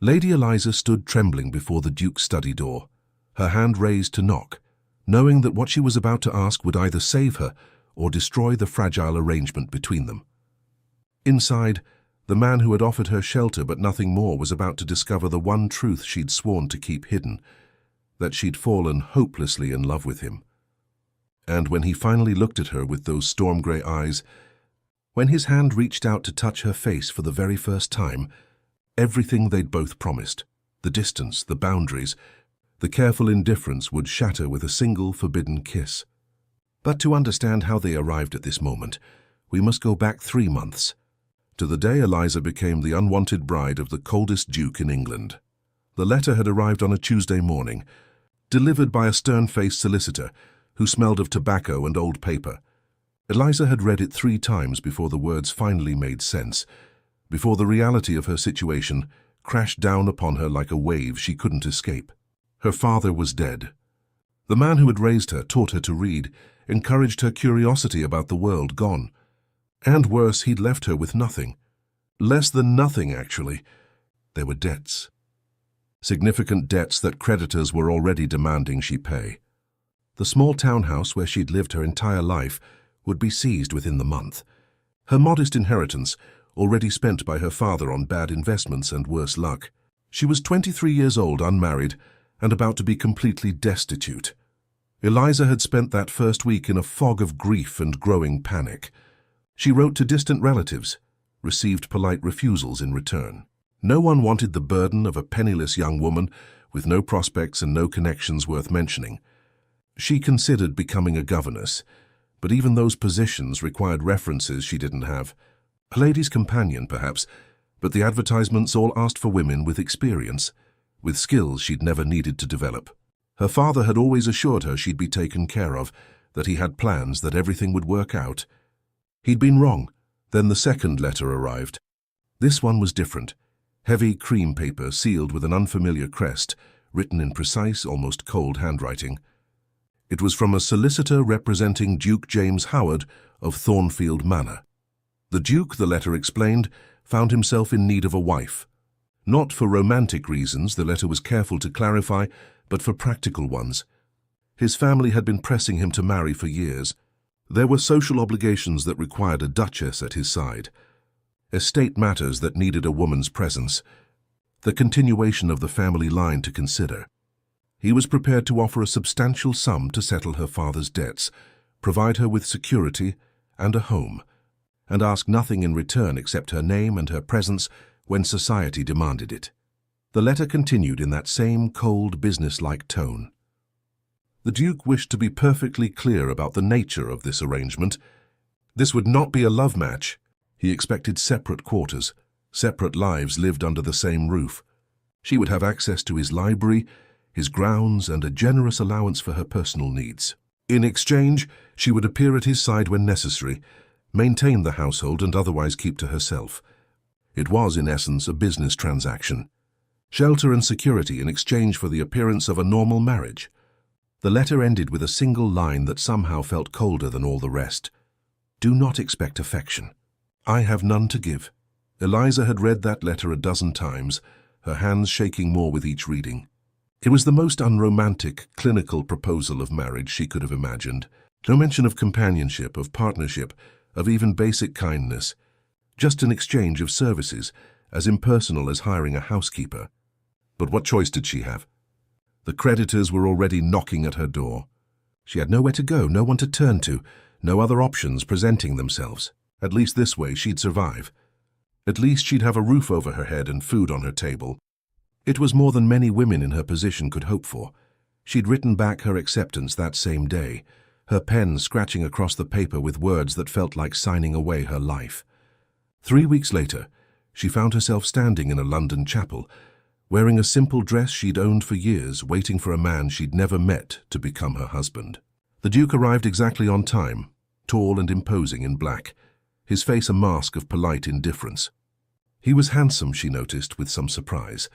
Lady Eliza stood trembling before the Duke's study door, her hand raised to knock, knowing that what she was about to ask would either save her or destroy the fragile arrangement between them. Inside, the man who had offered her shelter but nothing more was about to discover the one truth she'd sworn to keep hidden, that she'd fallen hopelessly in love with him. And when he finally looked at her with those storm-grey eyes, when his hand reached out to touch her face for the very first time, everything they'd both promised, the distance, the boundaries, the careful indifference would shatter with a single forbidden kiss. But to understand how they arrived at this moment, we must go back 3 months, to the day Eliza became the unwanted bride of the coldest duke in England. The letter had arrived on a Tuesday morning, delivered by a stern-faced solicitor who smelled of tobacco and old paper. Eliza had read it 3 times before the words finally made sense, before the reality of her situation crashed down upon her like a wave she couldn't escape. Her father was dead. The man who had raised her, taught her to read, encouraged her curiosity about the world, gone. And worse, he'd left her with nothing. Less than nothing, actually. There were debts. Significant debts that creditors were already demanding she pay. The small townhouse where she'd lived her entire life would be seized within the month. Her modest inheritance, already spent by her father on bad investments and worse luck. She was 23 years old, unmarried, and about to be completely destitute. Eliza had spent that first week in a fog of grief and growing panic. She wrote to distant relatives, received polite refusals in return. No one wanted the burden of a penniless young woman with no prospects and no connections worth mentioning. She considered becoming a governess, but even those positions required references she didn't have. A lady's companion, perhaps, but the advertisements all asked for women with experience, with skills she'd never needed to develop. Her father had always assured her she'd be taken care of, that he had plans, that everything would work out. He'd been wrong. Then the second letter arrived. This one was different. Heavy cream paper sealed with an unfamiliar crest, written in precise, almost cold handwriting. It was from a solicitor representing Duke James Howard of Thornfield Manor. The Duke, the letter explained, found himself in need of a wife. Not for romantic reasons, the letter was careful to clarify, but for practical ones. His family had been pressing him to marry for years. There were social obligations that required a duchess at his side, estate matters that needed a woman's presence, the continuation of the family line to consider. He was prepared to offer a substantial sum to settle her father's debts, provide her with security and a home, and ask nothing in return except her name and her presence when society demanded it. The letter continued in that same cold, business-like tone. The Duke wished to be perfectly clear about the nature of this arrangement. This would not be a love match. He expected separate quarters, separate lives lived under the same roof. She would have access to his library, his grounds, and a generous allowance for her personal needs. In exchange, she would appear at his side when necessary, maintain the household and otherwise keep to herself. It was, in essence, a business transaction. Shelter and security in exchange for the appearance of a normal marriage. The letter ended with a single line that somehow felt colder than all the rest. Do not expect affection. I have none to give. Eliza had read that letter a dozen times, her hands shaking more with each reading. It was the most unromantic, clinical proposal of marriage she could have imagined. No mention of companionship, of partnership, of even basic kindness. Just an exchange of services, as impersonal as hiring a housekeeper. But what choice did she have? The creditors were already knocking at her door. She had nowhere to go, no one to turn to, no other options presenting themselves. At least this way she'd survive. At least she'd have a roof over her head and food on her table. It was more than many women in her position could hope for. She'd written back her acceptance that same day, her pen scratching across the paper with words that felt like signing away her life. 3 weeks later, she found herself standing in a London chapel, wearing a simple dress she'd owned for years, waiting for a man she'd never met to become her husband. The Duke arrived exactly on time, tall and imposing in black, his face a mask of polite indifference. He was handsome, she noticed with some surprise.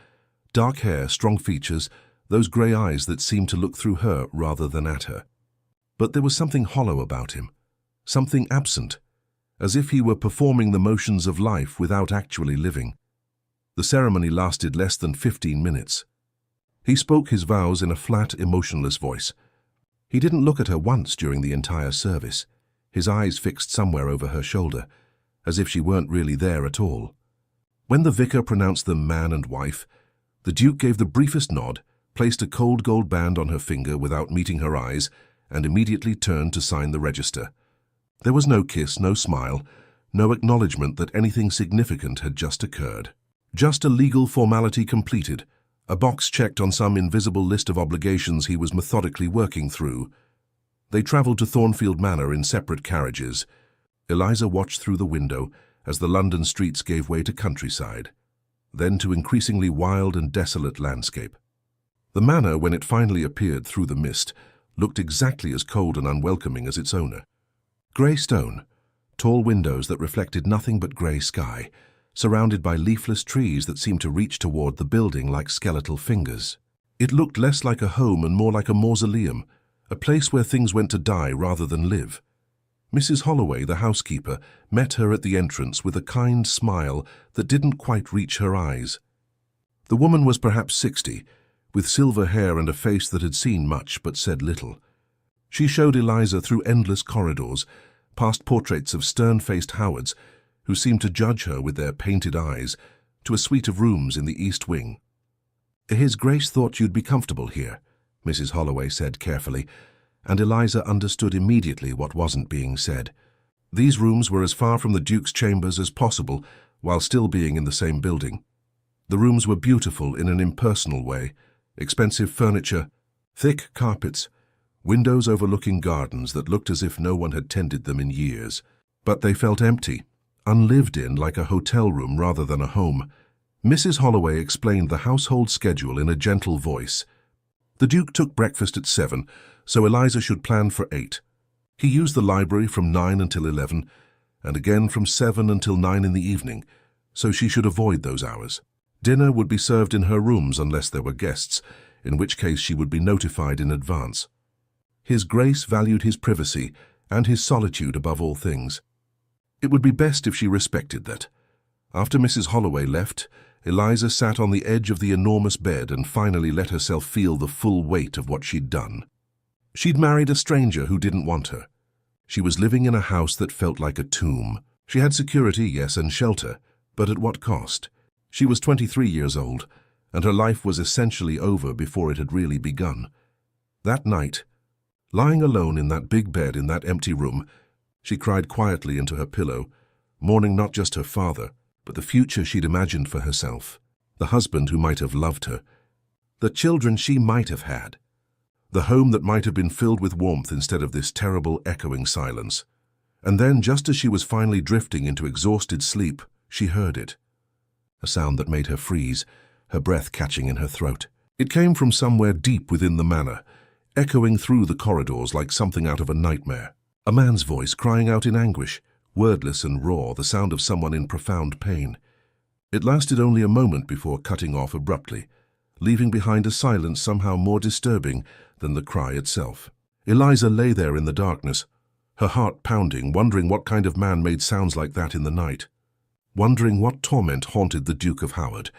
Dark hair, strong features, those grey eyes that seemed to look through her rather than at her. But there was something hollow about him, something absent, as if he were performing the motions of life without actually living. The ceremony lasted less than 15 minutes. He spoke his vows in a flat, emotionless voice. He didn't look at her once during the entire service, his eyes fixed somewhere over her shoulder, as if she weren't really there at all. When the vicar pronounced them man and wife, the Duke gave the briefest nod, placed a cold gold band on her finger without meeting her eyes, and immediately turned to sign the register. There was no kiss, no smile, no acknowledgement that anything significant had just occurred. Just a legal formality completed, a box checked on some invisible list of obligations he was methodically working through. They travelled to Thornfield Manor in separate carriages. Eliza watched through the window as the London streets gave way to countryside, then to increasingly wild and desolate landscape. The manor, when it finally appeared through the mist, looked exactly as cold and unwelcoming as its owner. Grey stone, tall windows that reflected nothing but grey sky, surrounded by leafless trees that seemed to reach toward the building like skeletal fingers. It looked less like a home and more like a mausoleum, a place where things went to die rather than live. Mrs. Holloway, the housekeeper, met her at the entrance with a kind smile that didn't quite reach her eyes. The woman was perhaps 60, with silver hair and a face that had seen much but said little. She showed Eliza through endless corridors, past portraits of stern-faced Howards, who seemed to judge her with their painted eyes, to a suite of rooms in the East Wing. "His Grace thought you'd be comfortable here," Mrs. Holloway said carefully, and Eliza understood immediately what wasn't being said. These rooms were as far from the Duke's chambers as possible, while still being in the same building. The rooms were beautiful in an impersonal way, expensive furniture, thick carpets, windows overlooking gardens that looked as if no one had tended them in years. But they felt empty, unlived in, like a hotel room rather than a home. Mrs. Holloway explained the household schedule in a gentle voice. The Duke took breakfast at 7, so Eliza should plan for 8. He used the library from 9 until 11, and again from 7 until 9 in the evening, so she should avoid those hours. Dinner would be served in her rooms unless there were guests, in which case she would be notified in advance. His Grace valued his privacy and his solitude above all things. It would be best if she respected that. After Mrs. Holloway left, Eliza sat on the edge of the enormous bed and finally let herself feel the full weight of what she'd done. She'd married a stranger who didn't want her. She was living in a house that felt like a tomb. She had security, yes, and shelter, but at what cost? She was 23 years old, and her life was essentially over before it had really begun. That night, lying alone in that big bed in that empty room, she cried quietly into her pillow, mourning not just her father, but the future she'd imagined for herself, the husband who might have loved her, the children she might have had, the home that might have been filled with warmth instead of this terrible echoing silence. And then, just as she was finally drifting into exhausted sleep, she heard it. A sound that made her freeze, her breath catching in her throat. It came from somewhere deep within the manor, echoing through the corridors like something out of a nightmare. A man's voice crying out in anguish, wordless and raw, the sound of someone in profound pain. It lasted only a moment before cutting off abruptly, leaving behind a silence somehow more disturbing than the cry itself. Eliza lay there in the darkness, her heart pounding, wondering what kind of man made sounds like that in the night, wondering what torment haunted the Duke of Howard,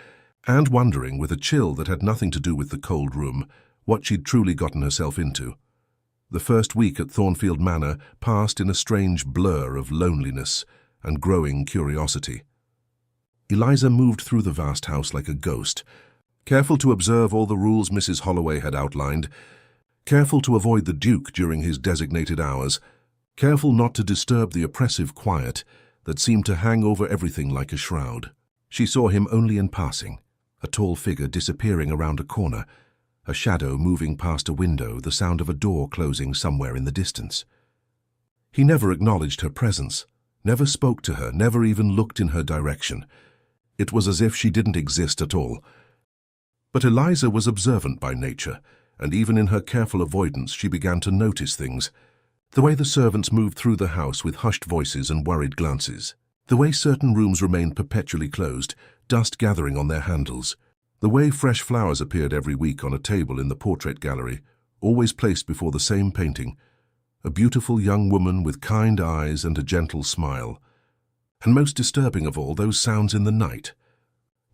and wondering, with a chill that had nothing to do with the cold room, what she'd truly gotten herself into. The first week at Thornfield Manor passed in a strange blur of loneliness and growing curiosity. Eliza moved through the vast house like a ghost, careful to observe all the rules Mrs. Holloway had outlined, careful to avoid the Duke during his designated hours, careful not to disturb the oppressive quiet that seemed to hang over everything like a shroud. She saw him only in passing, a tall figure disappearing around a corner, a shadow moving past a window, the sound of a door closing somewhere in the distance. He never acknowledged her presence, never spoke to her, never even looked in her direction. It was as if she didn't exist at all. But Eliza was observant by nature, and even in her careful avoidance she began to notice things. The way the servants moved through the house with hushed voices and worried glances. The way certain rooms remained perpetually closed, dust gathering on their handles. The way fresh flowers appeared every week on a table in the portrait gallery, always placed before the same painting. A beautiful young woman with kind eyes and a gentle smile. And most disturbing of all, those sounds in the night.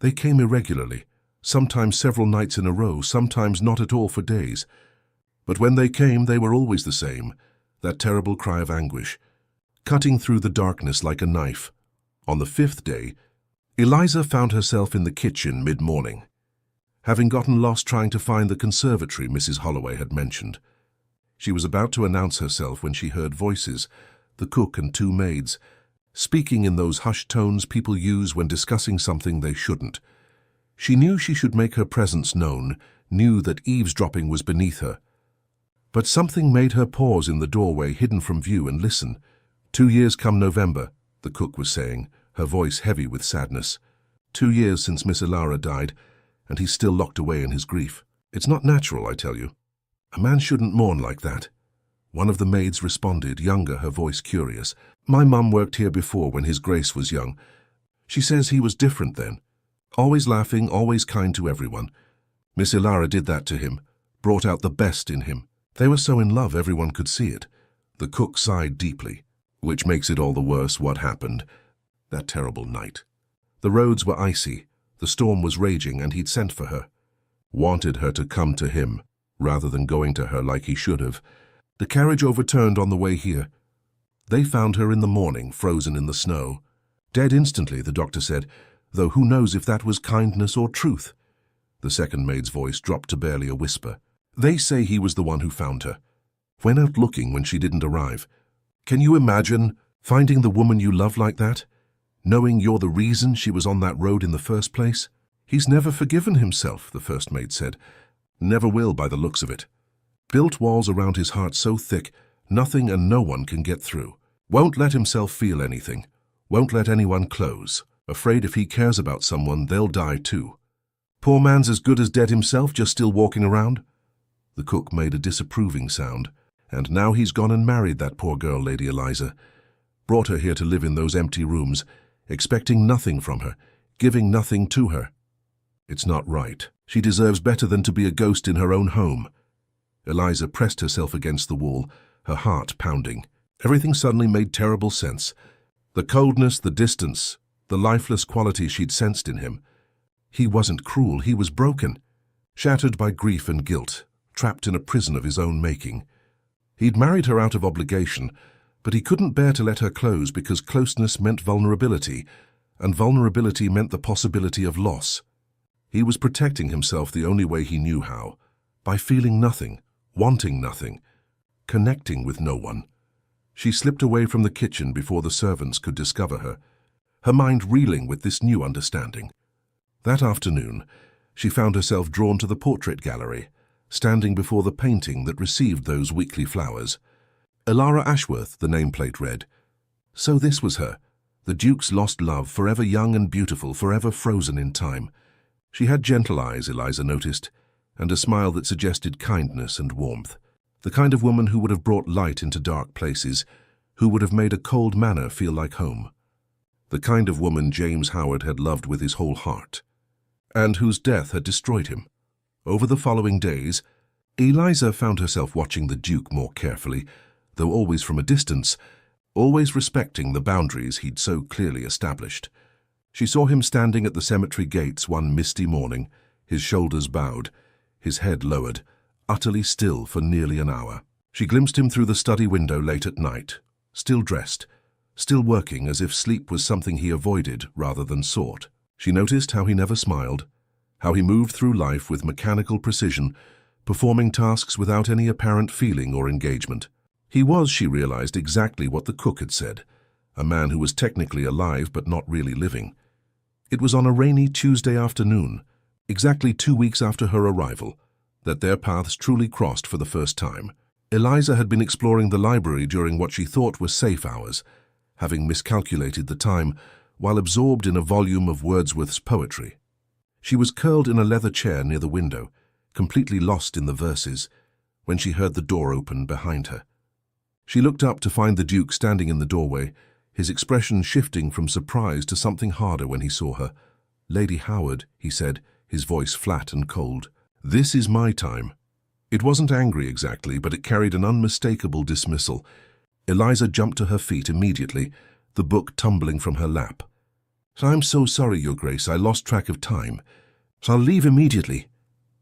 They came irregularly, sometimes several nights in a row, sometimes not at all for days. But when they came, they were always the same, that terrible cry of anguish, cutting through the darkness like a knife. On the 5th day, Eliza found herself in the kitchen mid-morning, having gotten lost trying to find the conservatory Mrs. Holloway had mentioned. She was about to announce herself when she heard voices, the cook and 2 maids, speaking in those hushed tones people use when discussing something they shouldn't. She knew she should make her presence known, knew that eavesdropping was beneath her. But something made her pause in the doorway, hidden from view, and listen. 2 years come November, the cook was saying, her voice heavy with sadness. 2 years since Miss Ilara died, and he's still locked away in his grief. It's not natural, I tell you. A man shouldn't mourn like that. One of the maids responded, younger, her voice curious. My mum worked here before when his Grace was young. She says he was different then. Always laughing, always kind to everyone. Miss Ilara did that to him, brought out the best in him. They were so in love everyone could see it. The cook sighed deeply, which makes it all the worse what happened that terrible night. The roads were icy, the storm was raging, and he'd sent for her. Wanted her to come to him, rather than going to her like he should have. The carriage overturned on the way here. They found her in the morning, frozen in the snow. Dead instantly, the doctor said, though who knows if that was kindness or truth. The second maid's voice dropped to barely a whisper. They say he was the one who found her. Went out looking when she didn't arrive. Can you imagine finding the woman you love like that? Knowing you're the reason she was on that road in the first place? He's never forgiven himself, the first maid said. Never will by the looks of it. Built walls around his heart so thick, nothing and no one can get through. Won't let himself feel anything. Won't let anyone close. Afraid if he cares about someone, they'll die too. Poor man's as good as dead himself, just still walking around. The cook made a disapproving sound. And now he's gone and married that poor girl, Lady Eliza. Brought her here to live in those empty rooms, expecting nothing from her, giving nothing to her. It's not right. She deserves better than to be a ghost in her own home. Eliza pressed herself against the wall, her heart pounding. Everything suddenly made terrible sense. The coldness, the distance, the lifeless quality she'd sensed in him. He wasn't cruel, he was broken, shattered by grief and guilt, trapped in a prison of his own making. He'd married her out of obligation, but he couldn't bear to let her close because closeness meant vulnerability, and vulnerability meant the possibility of loss. He was protecting himself the only way he knew how, by feeling nothing, wanting nothing, connecting with no one. She slipped away from the kitchen before the servants could discover her, her mind reeling with this new understanding. That afternoon, she found herself drawn to the portrait gallery, standing before the painting that received those weekly flowers. Ilara Ashworth, the nameplate read. So this was her, the Duke's lost love, forever young and beautiful, forever frozen in time. She had gentle eyes, Eliza noticed, and a smile that suggested kindness and warmth. The kind of woman who would have brought light into dark places, who would have made a cold manor feel like home. The kind of woman James Howard had loved with his whole heart, and whose death had destroyed him. Over the following days, Eliza found herself watching the Duke more carefully, though always from a distance, always respecting the boundaries he'd so clearly established. She saw him standing at the cemetery gates one misty morning, his shoulders bowed, his head lowered, utterly still for nearly an hour. She glimpsed him through the study window late at night, still dressed, still working as if sleep was something he avoided rather than sought. She noticed how he never smiled, how he moved through life with mechanical precision, performing tasks without any apparent feeling or engagement. He was, she realized, exactly what the cook had said, a man who was technically alive but not really living. It was on a rainy Tuesday afternoon, exactly 2 weeks after her arrival, that their paths truly crossed for the first time. Eliza had been exploring the library during what she thought were safe hours, having miscalculated the time while absorbed in a volume of Wordsworth's poetry. She was curled in a leather chair near the window, completely lost in the verses, when she heard the door open behind her. She looked up to find the Duke standing in the doorway, his expression shifting from surprise to something harder when he saw her. "Lady Howard," he said, his voice flat and cold. "This is my time." It wasn't angry exactly, but it carried an unmistakable dismissal. Eliza jumped to her feet immediately, the book tumbling from her lap. I'm so sorry, Your Grace, I lost track of time. I'll leave immediately.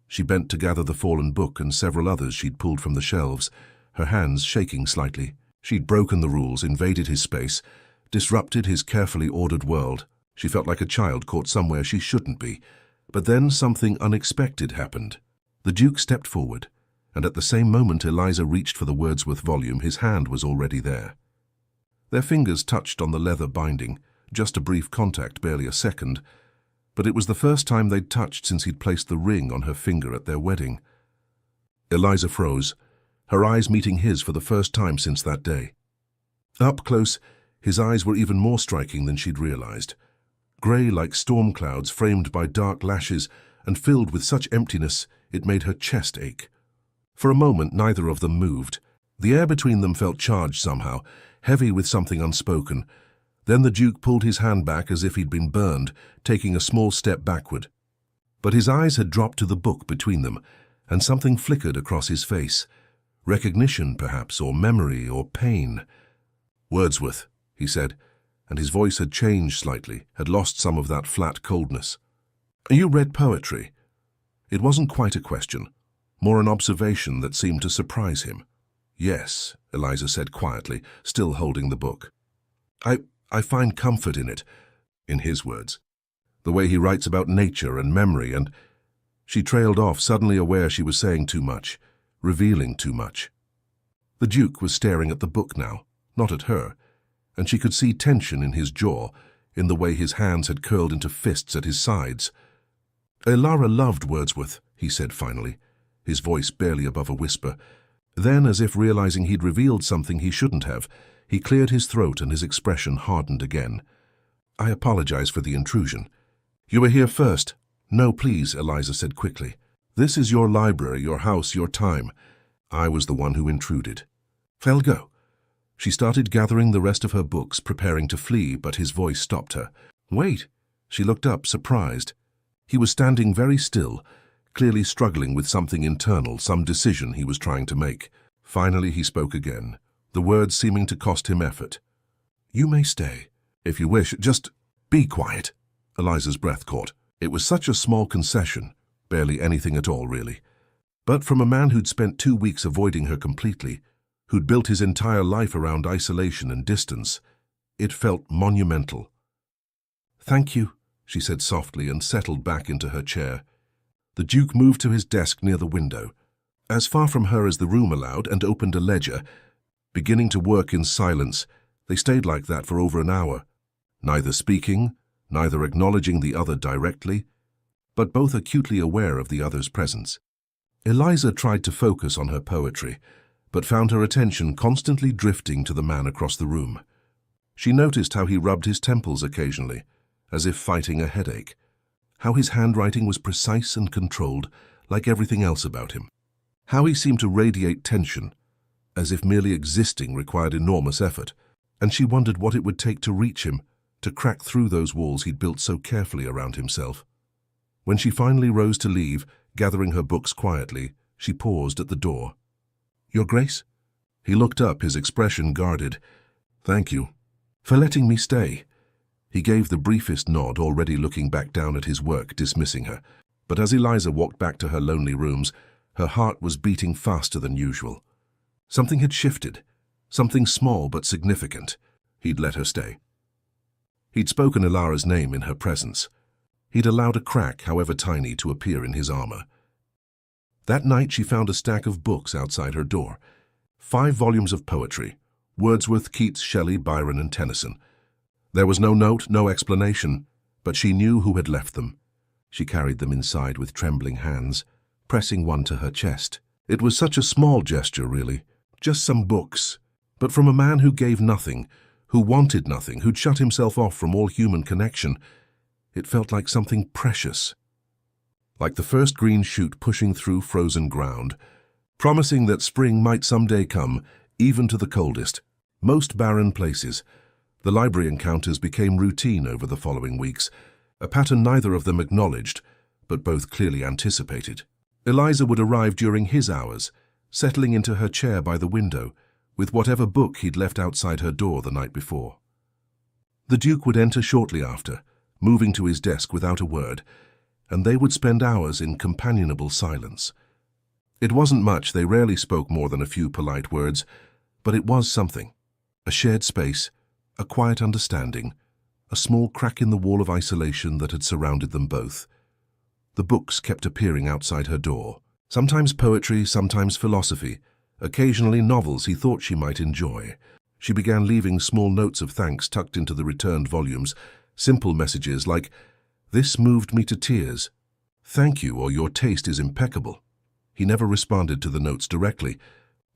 She bent to gather the fallen book and several others she'd pulled from the shelves, her hands shaking slightly. She'd broken the rules, invaded his space, disrupted his carefully ordered world. She felt like a child caught somewhere she shouldn't be. But then something unexpected happened. The Duke stepped forward, and at the same moment Eliza reached for the Wordsworth volume. His hand was already there. Their fingers touched on the leather binding, just a brief contact, barely a second, but it was the first time they'd touched since he'd placed the ring on her finger at their wedding. Eliza froze, her eyes meeting his for the first time since that day. Up close, his eyes were even more striking than she'd realized. Grey like storm clouds framed by dark lashes and filled with such emptiness it made her chest ache. For a moment neither of them moved. The air between them felt charged somehow, heavy with something unspoken. Then the Duke pulled his hand back as if he'd been burned, taking a small step backward. But his eyes had dropped to the book between them, and something flickered across his face. Recognition, perhaps, or memory, or pain. "Wordsworth," he said, and his voice had changed slightly, had lost some of that flat coldness. "You read poetry?" It wasn't quite a question, more an observation that seemed to surprise him. "Yes," Eliza said quietly, still holding the book. I find comfort in it," in his words. "The way he writes about nature and memory and—" She trailed off, suddenly aware she was saying too much, revealing too much. The Duke was staring at the book now, not at her, and she could see tension in his jaw, in the way his hands had curled into fists at his sides. "Lara loved Wordsworth," he said finally, his voice barely above a whisper. Then, as if realizing he'd revealed something he shouldn't have, he cleared his throat and his expression hardened again. "I apologize for the intrusion." "You were here first." "No, please," Eliza said quickly. "This is your library, your house, your time. I was the one who intruded." "Go." She started gathering the rest of her books, preparing to flee, but his voice stopped her. "Wait." She looked up, surprised. He was standing very still, clearly struggling with something internal, some decision he was trying to make. Finally he spoke again, the words seeming to cost him effort. "You may stay, if you wish. Just be quiet." Eliza's breath caught. It was such a small concession, barely anything at all, really. But from a man who'd spent 2 weeks avoiding her completely, who'd built his entire life around isolation and distance, it felt monumental. "Thank you," she said softly and settled back into her chair. The Duke moved to his desk near the window, as far from her as the room allowed, and opened a ledger. Beginning to work in silence, they stayed like that for over an hour, neither speaking, neither acknowledging the other directly, but both acutely aware of the other's presence. Eliza tried to focus on her poetry, but found her attention constantly drifting to the man across the room. She noticed how he rubbed his temples occasionally, as if fighting a headache, how his handwriting was precise and controlled, like everything else about him, how he seemed to radiate tension, as if merely existing required enormous effort, and she wondered what it would take to reach him, to crack through those walls he'd built so carefully around himself. When she finally rose to leave, gathering her books quietly, she paused at the door. "Your Grace?" He looked up, his expression guarded. "Thank you for letting me stay." He gave the briefest nod, already looking back down at his work, dismissing her. But as Eliza walked back to her lonely rooms, her heart was beating faster than usual. Something had shifted, something small but significant. He'd let her stay. He'd spoken Ilara's name in her presence. He'd allowed a crack, however tiny, to appear in his armor. That night she found a stack of books outside her door. 5 volumes of poetry, Wordsworth, Keats, Shelley, Byron, and Tennyson. There was no note, no explanation, but she knew who had left them. She carried them inside with trembling hands, pressing one to her chest. It was such a small gesture, really, just some books, but from a man who gave nothing, who wanted nothing, who'd shut himself off from all human connection. It felt like something precious, like the first green shoot pushing through frozen ground, promising that spring might someday come, even to the coldest, most barren places. The library encounters became routine over the following weeks, a pattern neither of them acknowledged, but both clearly anticipated. Eliza would arrive during his hours, settling into her chair by the window, with whatever book he'd left outside her door the night before. The Duke would enter shortly after, moving to his desk without a word, and they would spend hours in companionable silence. It wasn't much, they rarely spoke more than a few polite words, but it was something. A shared space, a quiet understanding, a small crack in the wall of isolation that had surrounded them both. The books kept appearing outside her door. Sometimes poetry, sometimes philosophy, occasionally novels he thought she might enjoy. She began leaving small notes of thanks tucked into the returned volumes, simple messages like, "This moved me to tears. Thank you, or your taste is impeccable." He never responded to the notes directly,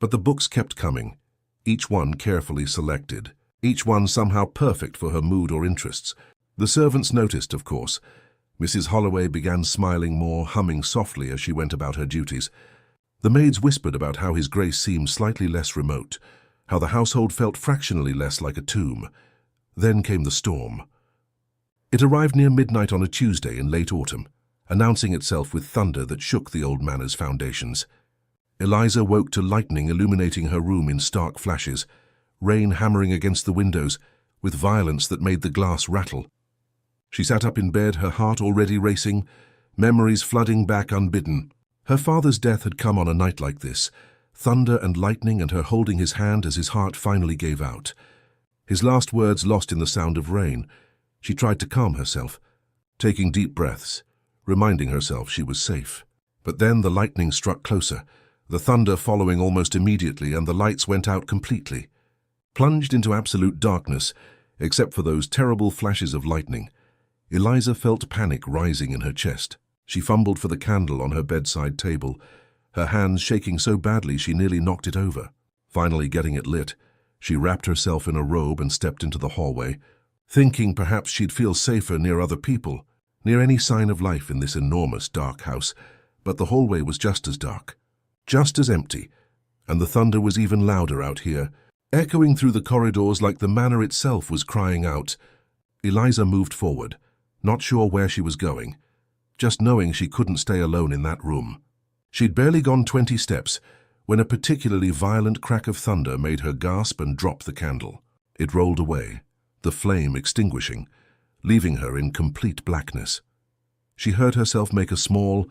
but the books kept coming, each one carefully selected, each one somehow perfect for her mood or interests. The servants noticed, of course. Mrs. Holloway began smiling more, humming softly as she went about her duties. The maids whispered about how his grace seemed slightly less remote, how the household felt fractionally less like a tomb. Then came the storm. It arrived near midnight on a Tuesday in late autumn, announcing itself with thunder that shook the old manor's foundations. Eliza woke to lightning illuminating her room in stark flashes, rain hammering against the windows with violence that made the glass rattle. She sat up in bed, her heart already racing, memories flooding back unbidden. Her father's death had come on a night like this, thunder and lightning and her holding his hand as his heart finally gave out. His last words lost in the sound of rain. She tried to calm herself, taking deep breaths, reminding herself she was safe. But then the lightning struck closer, the thunder following almost immediately, and the lights went out completely. Plunged into absolute darkness, except for those terrible flashes of lightning, Eliza felt panic rising in her chest. She fumbled for the candle on her bedside table, her hands shaking so badly she nearly knocked it over. Finally getting it lit, she wrapped herself in a robe and stepped into the hallway, thinking perhaps she'd feel safer near other people, near any sign of life in this enormous dark house. But the hallway was just as dark, just as empty, and the thunder was even louder out here, echoing through the corridors like the manor itself was crying out. Eliza moved forward, not sure where she was going, just knowing she couldn't stay alone in that room. She'd barely gone 20 steps when a particularly violent crack of thunder made her gasp and drop the candle. It rolled away, the flame extinguishing, leaving her in complete blackness. She heard herself make a small,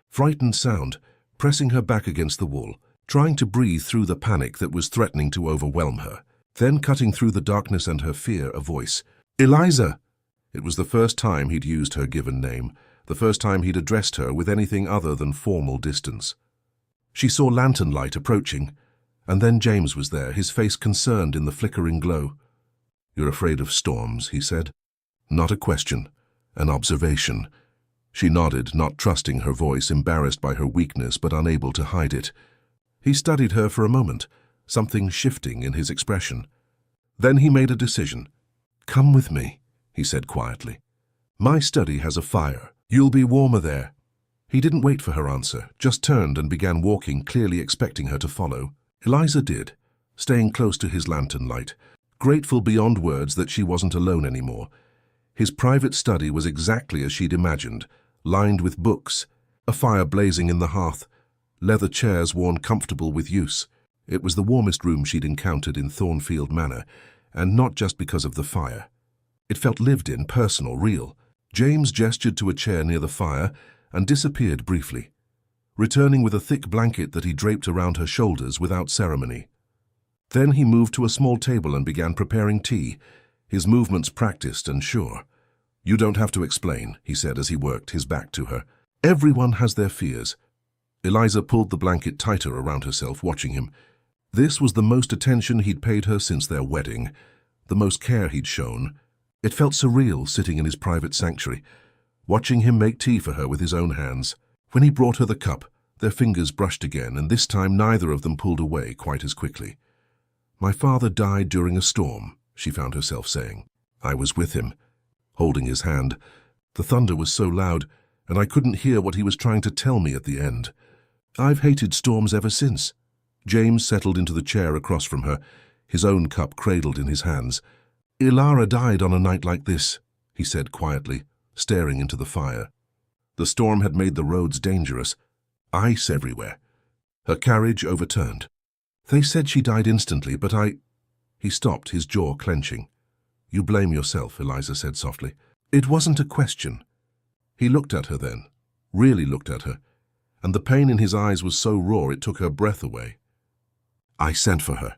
frightened sound, pressing her back against the wall, trying to breathe through the panic that was threatening to overwhelm her. Then, cutting through the darkness and her fear, a voice. "Eliza!" It was the first time he'd used her given name, the first time he'd addressed her with anything other than formal distance. She saw lantern light approaching, and then James was there, his face concerned in the flickering glow. "You're afraid of storms," he said. Not a question, an observation. She nodded, not trusting her voice, embarrassed by her weakness but unable to hide it. He studied her for a moment, something shifting in his expression. Then he made a decision. "Come with me," he said quietly. "My study has a fire. You'll be warmer there." He didn't wait for her answer, just turned and began walking, clearly expecting her to follow. Eliza did, staying close to his lantern light, grateful beyond words that she wasn't alone anymore. His private study was exactly as she'd imagined, lined with books, a fire blazing in the hearth, leather chairs worn comfortable with use. It was the warmest room she'd encountered in Thornfield Manor, and not just because of the fire. It felt lived in, personal, real. James gestured to a chair near the fire and disappeared briefly, returning with a thick blanket that he draped around her shoulders without ceremony. Then he moved to a small table and began preparing tea, his movements practiced and sure. "You don't have to explain," he said as he worked, his back to her. "Everyone has their fears." Eliza pulled the blanket tighter around herself, watching him. This was the most attention he'd paid her since their wedding, the most care he'd shown. It felt surreal sitting in his private sanctuary, watching him make tea for her with his own hands. When he brought her the cup, their fingers brushed again, and this time neither of them pulled away quite as quickly. "My father died during a storm," she found herself saying. "I was with him, holding his hand. The thunder was so loud, and I couldn't hear what he was trying to tell me at the end. I've hated storms ever since." James settled into the chair across from her, his own cup cradled in his hands. "Ilara died on a night like this," he said quietly, staring into the fire. The storm had made the roads dangerous, ice everywhere. Her carriage overturned. "They said she died instantly, but I—" He stopped, his jaw clenching. "You blame yourself," Eliza said softly. It wasn't a question. He looked at her then, really looked at her, and the pain in his eyes was so raw it took her breath away. I sent for her,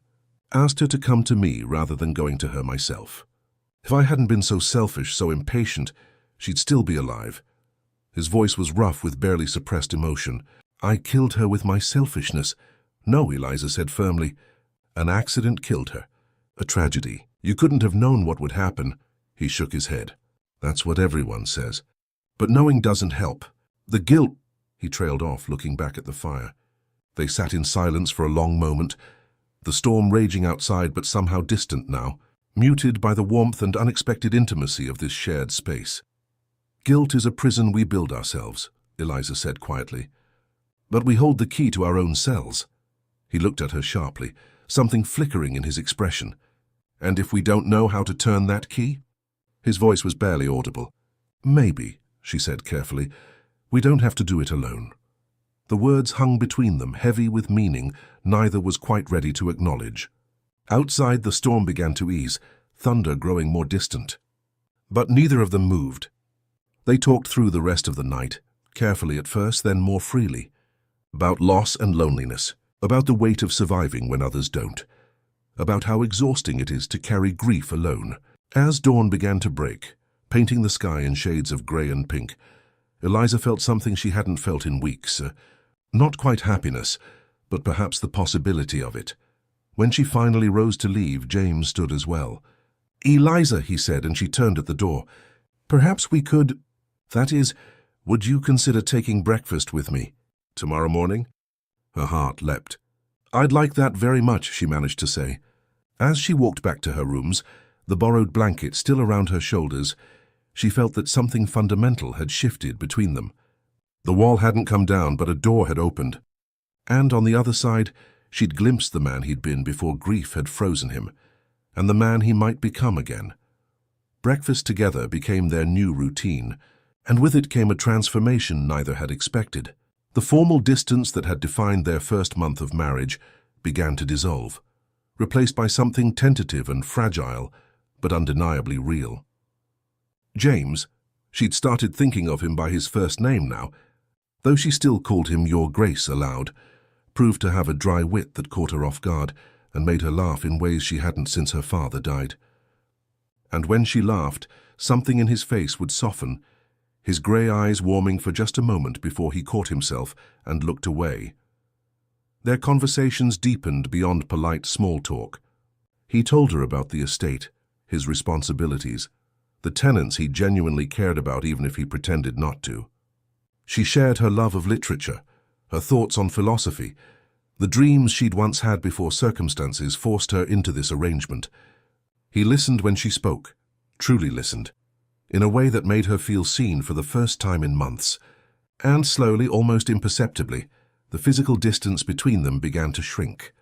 asked her to come to me rather than going to her myself. If I hadn't been so selfish, so impatient, she'd still be alive. His voice was rough with barely suppressed emotion. I killed her with my selfishness. No, Eliza said firmly. An accident killed her. A tragedy. You couldn't have known what would happen. He shook his head. That's what everyone says. But knowing doesn't help. The guilt... He trailed off, looking back at the fire. They sat in silence for a long moment, the storm raging outside but somehow distant now, muted by the warmth and unexpected intimacy of this shared space. Guilt is a prison we build ourselves, Eliza said quietly. But we hold the key to our own cells. He looked at her sharply, something flickering in his expression. And if we don't know how to turn that key? His voice was barely audible. Maybe, she said carefully, we don't have to do it alone. The words hung between them, heavy with meaning neither was quite ready to acknowledge. Outside, the storm began to ease, thunder growing more distant. But neither of them moved. They talked through the rest of the night, carefully at first, then more freely. About loss and loneliness, about the weight of surviving when others don't, about how exhausting it is to carry grief alone. As dawn began to break, painting the sky in shades of grey and pink, Eliza felt something she hadn't felt in weeks. Not quite happiness, but perhaps the possibility of it. When she finally rose to leave, James stood as well. Eliza, he said, and she turned at the door. Perhaps we could... That is, would you consider taking breakfast with me tomorrow morning? Her heart leapt. I'd like that very much, she managed to say. As she walked back to her rooms, the borrowed blanket still around her shoulders, she felt that something fundamental had shifted between them. The wall hadn't come down, but a door had opened. And on the other side, she'd glimpsed the man he'd been before grief had frozen him, and the man he might become again. Breakfast together became their new routine, and with it came a transformation neither had expected. The formal distance that had defined their first month of marriage began to dissolve, replaced by something tentative and fragile, but undeniably real. James, she'd started thinking of him by his first name now, though she still called him Your Grace aloud, proved to have a dry wit that caught her off guard and made her laugh in ways she hadn't since her father died. And when she laughed, something in his face would soften, his grey eyes warming for just a moment before he caught himself and looked away. Their conversations deepened beyond polite small talk. He told her about the estate, his responsibilities, the tenants he genuinely cared about even if he pretended not to. She shared her love of literature, her thoughts on philosophy, the dreams she'd once had before circumstances forced her into this arrangement. He listened when she spoke, truly listened, in a way that made her feel seen for the first time in months. And slowly, almost imperceptibly, the physical distance between them began to shrink.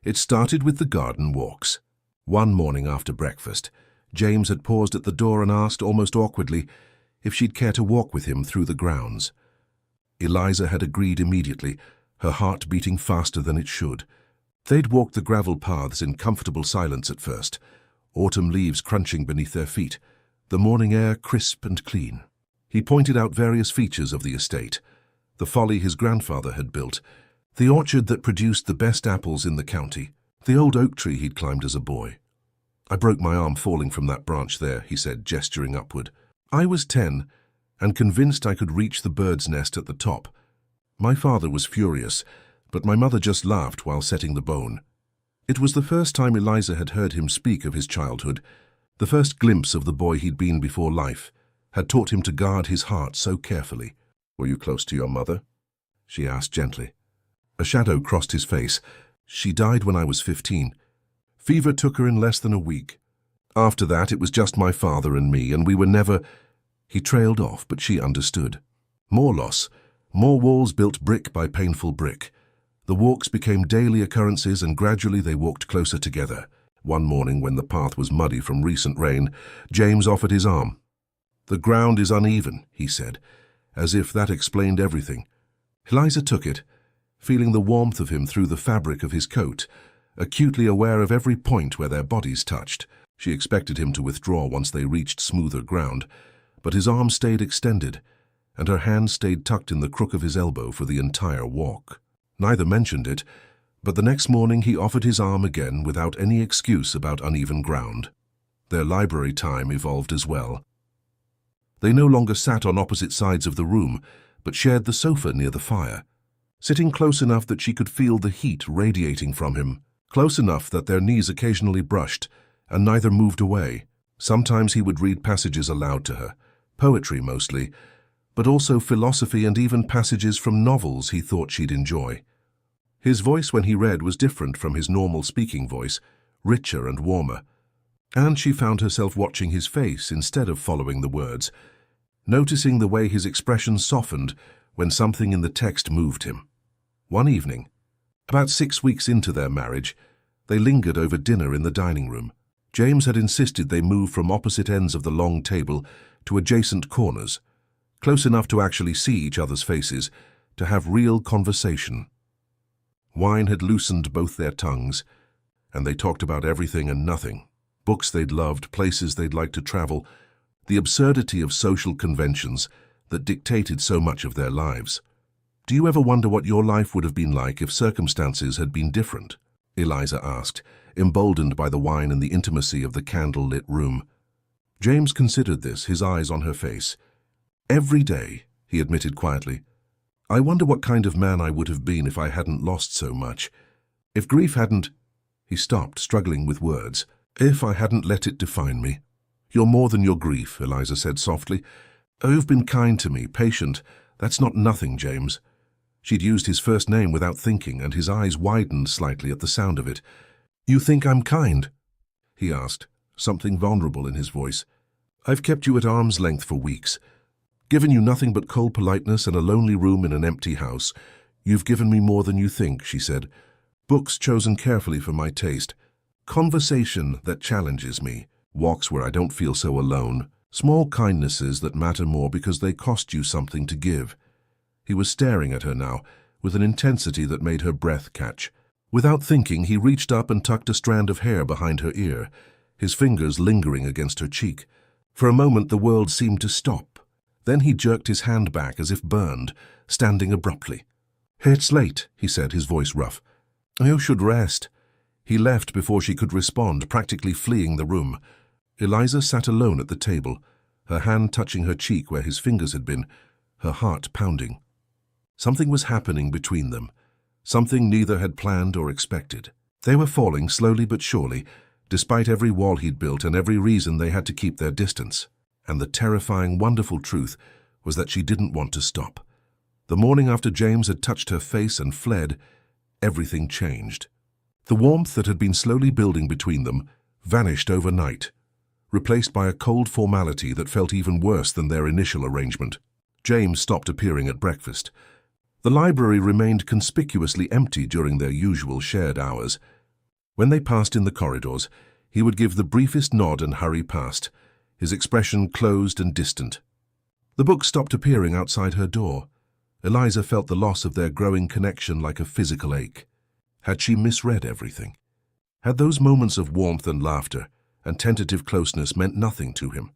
It started with the garden walks. One morning after breakfast, James had paused at the door and asked, almost awkwardly, if she'd care to walk with him through the grounds. Eliza had agreed immediately, her heart beating faster than it should. They'd walked the gravel paths in comfortable silence at first, autumn leaves crunching beneath their feet, the morning air crisp and clean. He pointed out various features of the estate, the folly his grandfather had built, the orchard that produced the best apples in the county, the old oak tree he'd climbed as a boy. I broke my arm falling from that branch there, he said, gesturing upward. I was 10, and convinced I could reach the bird's nest at the top. My father was furious, but my mother just laughed while setting the bone. It was the first time Eliza had heard him speak of his childhood, the first glimpse of the boy he'd been before life, had taught him to guard his heart so carefully. Were you close to your mother? She asked gently. A shadow crossed his face. She died when I was 15. Fever took her in less than a week. After that, it was just my father and me, and we were never... He trailed off, but she understood. More loss, more walls built brick by painful brick. The walks became daily occurrences, and gradually they walked closer together. One morning, when the path was muddy from recent rain, James offered his arm. The ground is uneven, he said, as if that explained everything. Eliza took it, feeling the warmth of him through the fabric of his coat, acutely aware of every point where their bodies touched. She expected him to withdraw once they reached smoother ground, but his arm stayed extended, and her hand stayed tucked in the crook of his elbow for the entire walk. Neither mentioned it, but the next morning he offered his arm again without any excuse about uneven ground. Their library time evolved as well. They no longer sat on opposite sides of the room, but shared the sofa near the fire, sitting close enough that she could feel the heat radiating from him, close enough that their knees occasionally brushed, and neither moved away. Sometimes he would read passages aloud to her, poetry mostly, but also philosophy and even passages from novels he thought she'd enjoy. His voice when he read was different from his normal speaking voice, richer and warmer, and she found herself watching his face instead of following the words, noticing the way his expression softened when something in the text moved him. One evening, about 6 weeks into their marriage, they lingered over dinner in the dining room. James had insisted they move from opposite ends of the long table to adjacent corners, close enough to actually see each other's faces, to have real conversation. Wine had loosened both their tongues, and they talked about everything and nothing. Books they'd loved, places they'd liked to travel, the absurdity of social conventions that dictated so much of their lives. "Do you ever wonder what your life would have been like if circumstances had been different?" Eliza asked, emboldened by the wine and the intimacy of the candle-lit room. James considered this, his eyes on her face. "Every day," he admitted quietly. "I wonder what kind of man I would have been if I hadn't lost so much. If grief hadn't—" He stopped, struggling with words. "If I hadn't let it define me." "You're more than your grief," Eliza said softly. "Oh, you've been kind to me, patient. That's not nothing, James." She'd used his first name without thinking, and his eyes widened slightly at the sound of it. "You think I'm kind?" he asked, something vulnerable in his voice. "I've kept you at arm's length for weeks, given you nothing but cold politeness and a lonely room in an empty house. You've given me more than you think," she said. "Books chosen carefully for my taste. Conversation that challenges me. Walks where I don't feel so alone. Small kindnesses that matter more because they cost you something to give." He was staring at her now, with an intensity that made her breath catch. Without thinking, he reached up and tucked a strand of hair behind her ear, his fingers lingering against her cheek. For a moment the world seemed to stop. Then he jerked his hand back as if burned, standing abruptly. "It's late," he said, his voice rough. "You should rest." He left before she could respond, practically fleeing the room. Eliza sat alone at the table, her hand touching her cheek where his fingers had been, her heart pounding. Something was happening between them, something neither had planned or expected. They were falling slowly but surely, despite every wall he'd built and every reason they had to keep their distance. And the terrifying, wonderful truth was that she didn't want to stop. The morning after James had touched her face and fled, everything changed. The warmth that had been slowly building between them vanished overnight, replaced by a cold formality that felt even worse than their initial arrangement. James stopped appearing at breakfast. The library remained conspicuously empty during their usual shared hours. When they passed in the corridors, he would give the briefest nod and hurry past, his expression closed and distant. The books stopped appearing outside her door. Eliza felt the loss of their growing connection like a physical ache. Had she misread everything? Had those moments of warmth and laughter and tentative closeness meant nothing to him?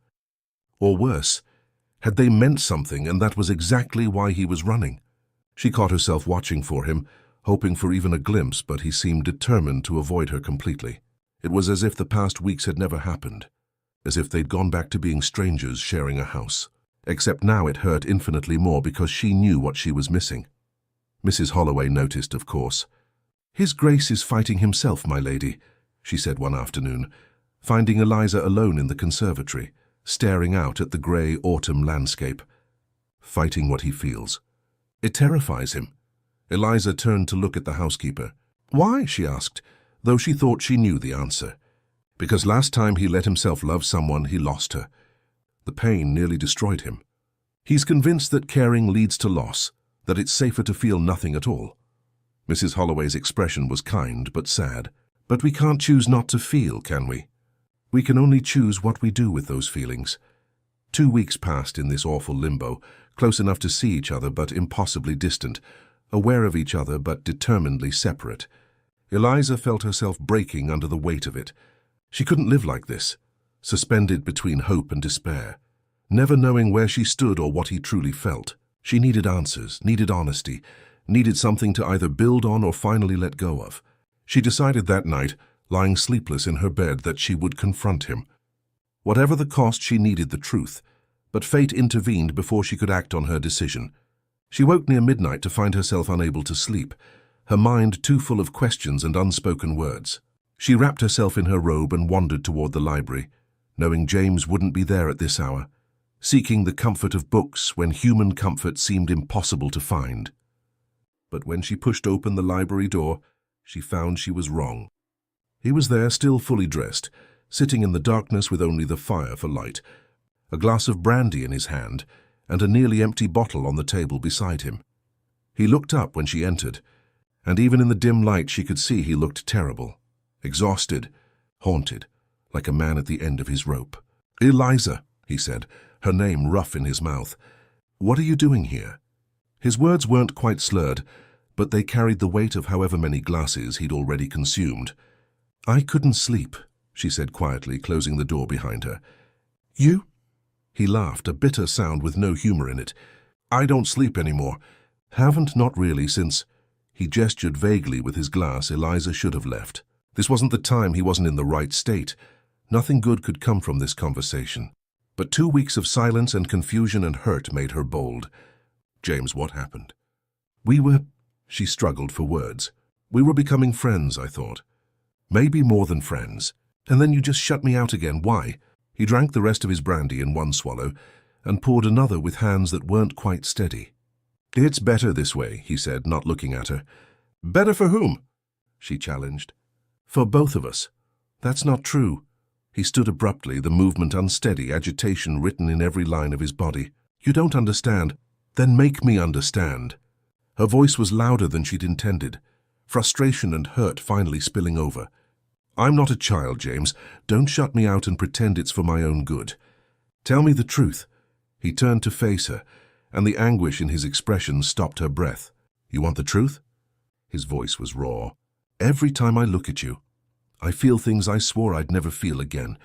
Or worse, had they meant something and that was exactly why he was running? She caught herself watching for him, hoping for even a glimpse, but he seemed determined to avoid her completely. It was as if the past weeks had never happened, as if they'd gone back to being strangers sharing a house. Except now it hurt infinitely more because she knew what she was missing. Mrs. Holloway noticed, of course. "His Grace is fighting himself, my lady," she said one afternoon, finding Eliza alone in the conservatory, staring out at the grey autumn landscape. Fighting what he feels. It terrifies him. Eliza turned to look at the housekeeper. "Why?" she asked, though she thought she knew the answer. "Because last time he let himself love someone, he lost her. The pain nearly destroyed him. He's convinced that caring leads to loss, that it's safer to feel nothing at all." Mrs. Holloway's expression was kind but sad. "But we can't choose not to feel, can we? We can only choose what we do with those feelings." 2 weeks passed in this awful limbo, close enough to see each other but impossibly distant, aware of each other but determinedly separate. Eliza felt herself breaking under the weight of it. She couldn't live like this, suspended between hope and despair, never knowing where she stood or what he truly felt. She needed answers, needed honesty, needed something to either build on or finally let go of. She decided that night, lying sleepless in her bed, that she would confront him. Whatever the cost, she needed the truth, but fate intervened before she could act on her decision. She woke near midnight to find herself unable to sleep, her mind too full of questions and unspoken words. She wrapped herself in her robe and wandered toward the library, knowing James wouldn't be there at this hour, seeking the comfort of books when human comfort seemed impossible to find. But when she pushed open the library door, she found she was wrong. He was there, still fully dressed, sitting in the darkness with only the fire for light, a glass of brandy in his hand, and a nearly empty bottle on the table beside him. He looked up when she entered, and even in the dim light she could see he looked terrible, exhausted, haunted, like a man at the end of his rope. "Eliza," he said, her name rough in his mouth. "What are you doing here?" His words weren't quite slurred, but they carried the weight of however many glasses he'd already consumed. "I couldn't sleep," she said quietly, closing the door behind her. "You?" He laughed, a bitter sound with no humor in it. "I don't sleep anymore. Haven't, not really, since—" He gestured vaguely with his glass. Eliza should have left. This wasn't the time, he wasn't in the right state. Nothing good could come from this conversation. But 2 weeks of silence and confusion and hurt made her bold. "James, what happened?" She struggled for words. "We were becoming friends, I thought. Maybe more than friends. And then you just shut me out again. Why?" He drank the rest of his brandy in one swallow and poured another with hands that weren't quite steady. "It's better this way," he said, not looking at her. "Better for whom?" she challenged. "For both of us." "That's not true." He stood abruptly, the movement unsteady, agitation written in every line of his body. "You don't understand." "Then make me understand." Her voice was louder than she'd intended, frustration and hurt finally spilling over. "I'm not a child, James. Don't shut me out and pretend it's for my own good. Tell me the truth." He turned to face her, and the anguish in his expression stopped her breath. "You want the truth?" His voice was raw. "Every time I look at you, I feel things I swore I'd never feel again.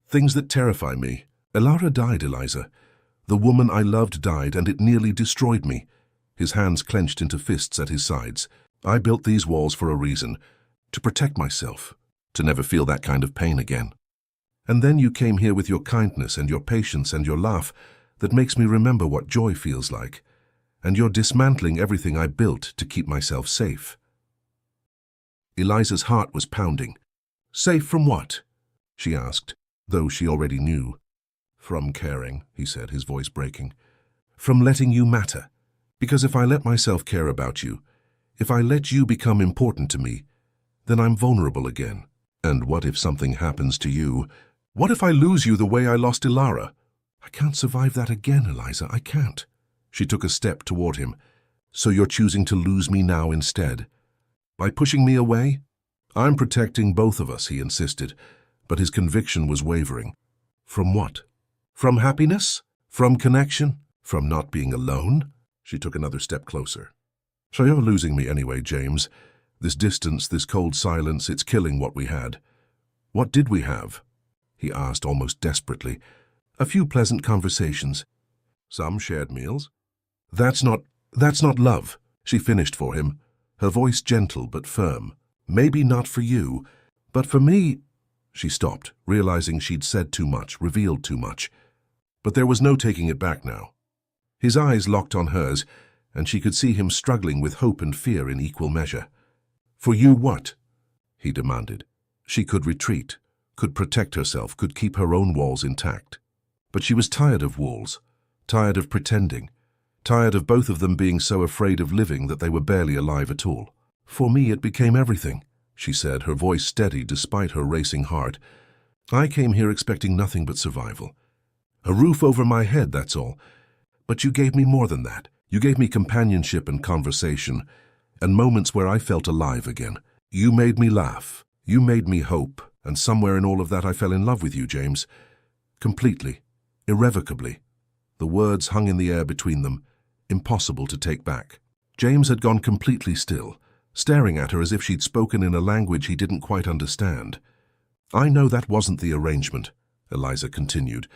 Things that terrify me. Elara died, Eliza. The woman I loved died, and it nearly destroyed me." His hands clenched into fists at his sides. "I built these walls for a reason. To protect myself. To never feel that kind of pain again. And then you came here with your kindness and your patience and your laugh that makes me remember what joy feels like. And you're dismantling everything I built to keep myself safe." Eliza's heart was pounding. "Safe from what?" she asked, though she already knew. "From caring," he said, his voice breaking. "From letting you matter. Because if I let myself care about you, if I let you become important to me, then I'm vulnerable again. And what if something happens to you? What if I lose you the way I lost Elara? I can't survive that again, Eliza, I can't." She took a step toward him. "So you're choosing to lose me now instead? By pushing me away?" "I'm protecting both of us," he insisted, but his conviction was wavering. "From what? From happiness? From connection? From not being alone?" She took another step closer. "So you're losing me anyway, James. This distance, this cold silence, it's killing what we had." "What did we have?" he asked almost desperately. "A few pleasant conversations. Some shared meals." That's not love," she finished for him, her voice gentle but firm. "Maybe not for you, but for me—" She stopped, realizing she'd said too much, revealed too much. But there was no taking it back now. His eyes locked on hers, and she could see him struggling with hope and fear in equal measure. "For you what?" he demanded. She could retreat, could protect herself, could keep her own walls intact. But she was tired of walls, tired of pretending, tired of both of them being so afraid of living that they were barely alive at all. "For me, it became everything," she said, her voice steady despite her racing heart. "I came here expecting nothing but survival. A roof over my head, that's all. But you gave me more than that. You gave me companionship and conversation, and moments where I felt alive again. You made me laugh. You made me hope, and somewhere in all of that I fell in love with you, James. Completely, irrevocably." The words hung in the air between them, impossible to take back. James had gone completely still, staring at her as if she'd spoken in a language he didn't quite understand. I know that wasn't the arrangement, Eliza continued,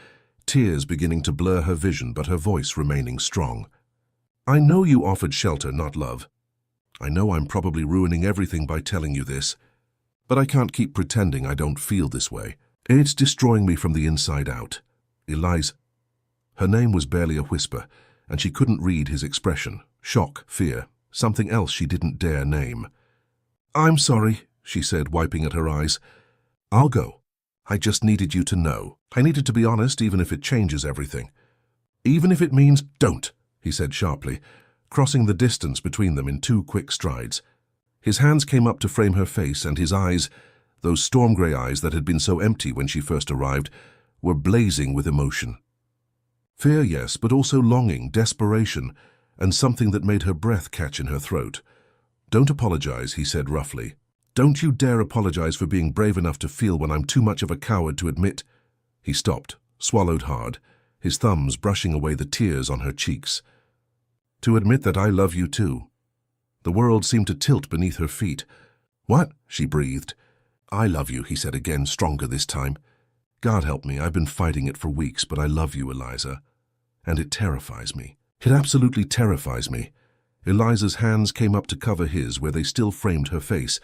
tears beginning to blur her vision but her voice remaining strong. I know you offered shelter, not love. I know I'm probably ruining everything by telling you this, but I can't keep pretending I don't feel this way. It's destroying me from the inside out. Eliza. Her name was barely a whisper, and she couldn't read his expression. Shock, fear, something else she didn't dare name. I'm sorry, she said, wiping at her eyes. I'll go. I just needed you to know. I needed to be honest, even if it changes everything. Even if it means don't, he said sharply, crossing the distance between them in 2 quick strides. His hands came up to frame her face, and his eyes, those storm-grey eyes that had been so empty when she first arrived, were blazing with emotion. Fear, yes, but also longing, desperation, and something that made her breath catch in her throat. Don't apologize, he said roughly. Don't you dare apologize for being brave enough to feel when I'm too much of a coward to admit. He stopped, swallowed hard, his thumbs brushing away the tears on her cheeks. To admit that I love you too. The world seemed to tilt beneath her feet. What? She breathed. I love you, he said again, stronger this time. God help me, I've been fighting it for weeks, but I love you, Eliza. And it terrifies me. It absolutely terrifies me. Eliza's hands came up to cover his where they still framed her face,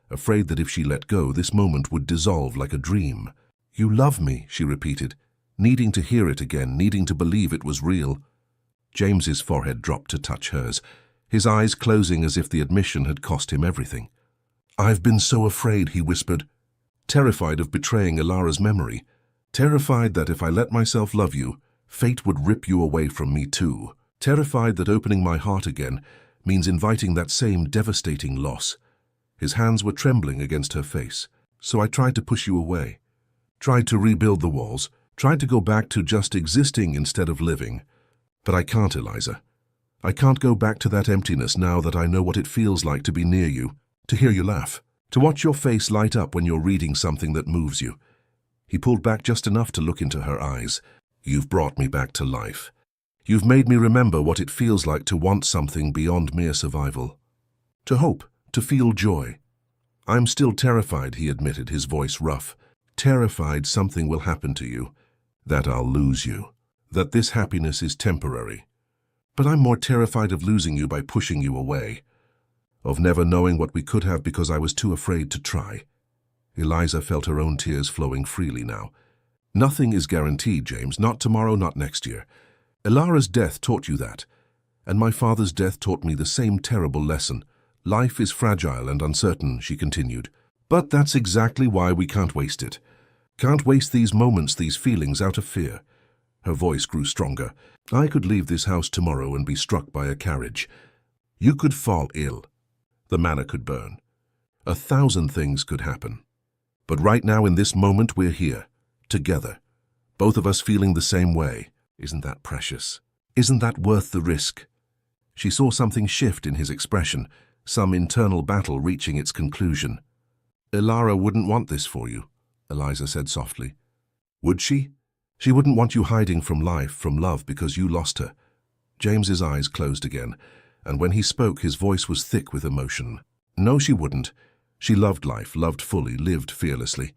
afraid that if she let go, this moment would dissolve like a dream. You love me, she repeated, needing to hear it again, needing to believe it was real. James's forehead dropped to touch hers, his eyes closing as if the admission had cost him everything. I've been so afraid, he whispered, terrified of betraying Ilara's memory, terrified that if I let myself love you, fate would rip you away from me too, terrified that opening my heart again means inviting that same devastating loss. His hands were trembling against her face. So I tried to push you away, tried to rebuild the walls, tried to go back to just existing instead of living. But I can't, Eliza. I can't go back to that emptiness now that I know what it feels like to be near you, to hear you laugh, to watch your face light up when you're reading something that moves you. He pulled back just enough to look into her eyes. You've brought me back to life. You've made me remember what it feels like to want something beyond mere survival. To hope, to feel joy. I'm still terrified, he admitted, his voice rough. Terrified something will happen to you, that I'll lose you, that this happiness is temporary. But I'm more terrified of losing you by pushing you away, of never knowing what we could have because I was too afraid to try. Eliza felt her own tears flowing freely now. Nothing is guaranteed, James, not tomorrow, not next year. Ilara's death taught you that, and my father's death taught me the same terrible lesson. Life is fragile and uncertain, she continued. But that's exactly why we can't waste it. Can't waste these moments, these feelings, out of fear. Her voice grew stronger. I could leave this house tomorrow and be struck by a carriage. You could fall ill. The manor could burn. 1,000 things could happen. But right now, in this moment, we're here, together. Both of us feeling the same way. Isn't that precious? Isn't that worth the risk? She saw something shift in his expression, some internal battle reaching its conclusion. Ilara wouldn't want this for you, Eliza said softly. Would she? She wouldn't want you hiding from life, from love, because you lost her. James's eyes closed again, and when he spoke, his voice was thick with emotion. No, she wouldn't. She loved life, loved fully, lived fearlessly.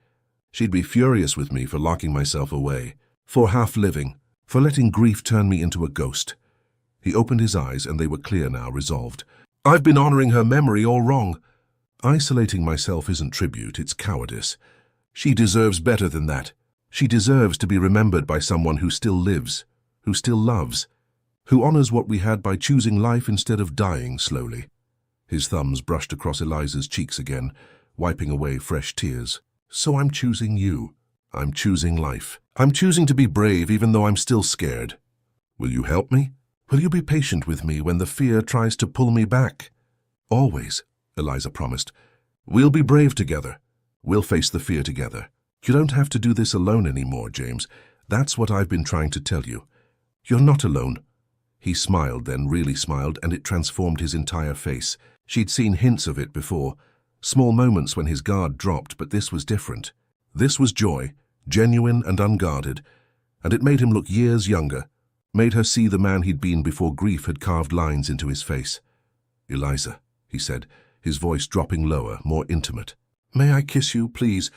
She'd be furious with me for locking myself away, for half-living, for letting grief turn me into a ghost. He opened his eyes, and they were clear now, resolved. I've been honoring her memory all wrong. Isolating myself isn't tribute, it's cowardice. She deserves better than that. She deserves to be remembered by someone who still lives, who still loves, who honors what we had by choosing life instead of dying slowly. His thumbs brushed across Eliza's cheeks again, wiping away fresh tears. So I'm choosing you. I'm choosing life. I'm choosing to be brave even though I'm still scared. Will you help me? Will you be patient with me when the fear tries to pull me back? Always, Eliza promised. We'll be brave together. We'll face the fear together. You don't have to do this alone anymore, James. That's what I've been trying to tell you. You're not alone. He smiled, then really smiled, and it transformed his entire face. She'd seen hints of it before, small moments when his guard dropped, but this was different. This was joy, genuine and unguarded, and it made him look years younger, made her see the man he'd been before grief had carved lines into his face. Eliza, he said, his voice dropping lower, more intimate. May I kiss you, please?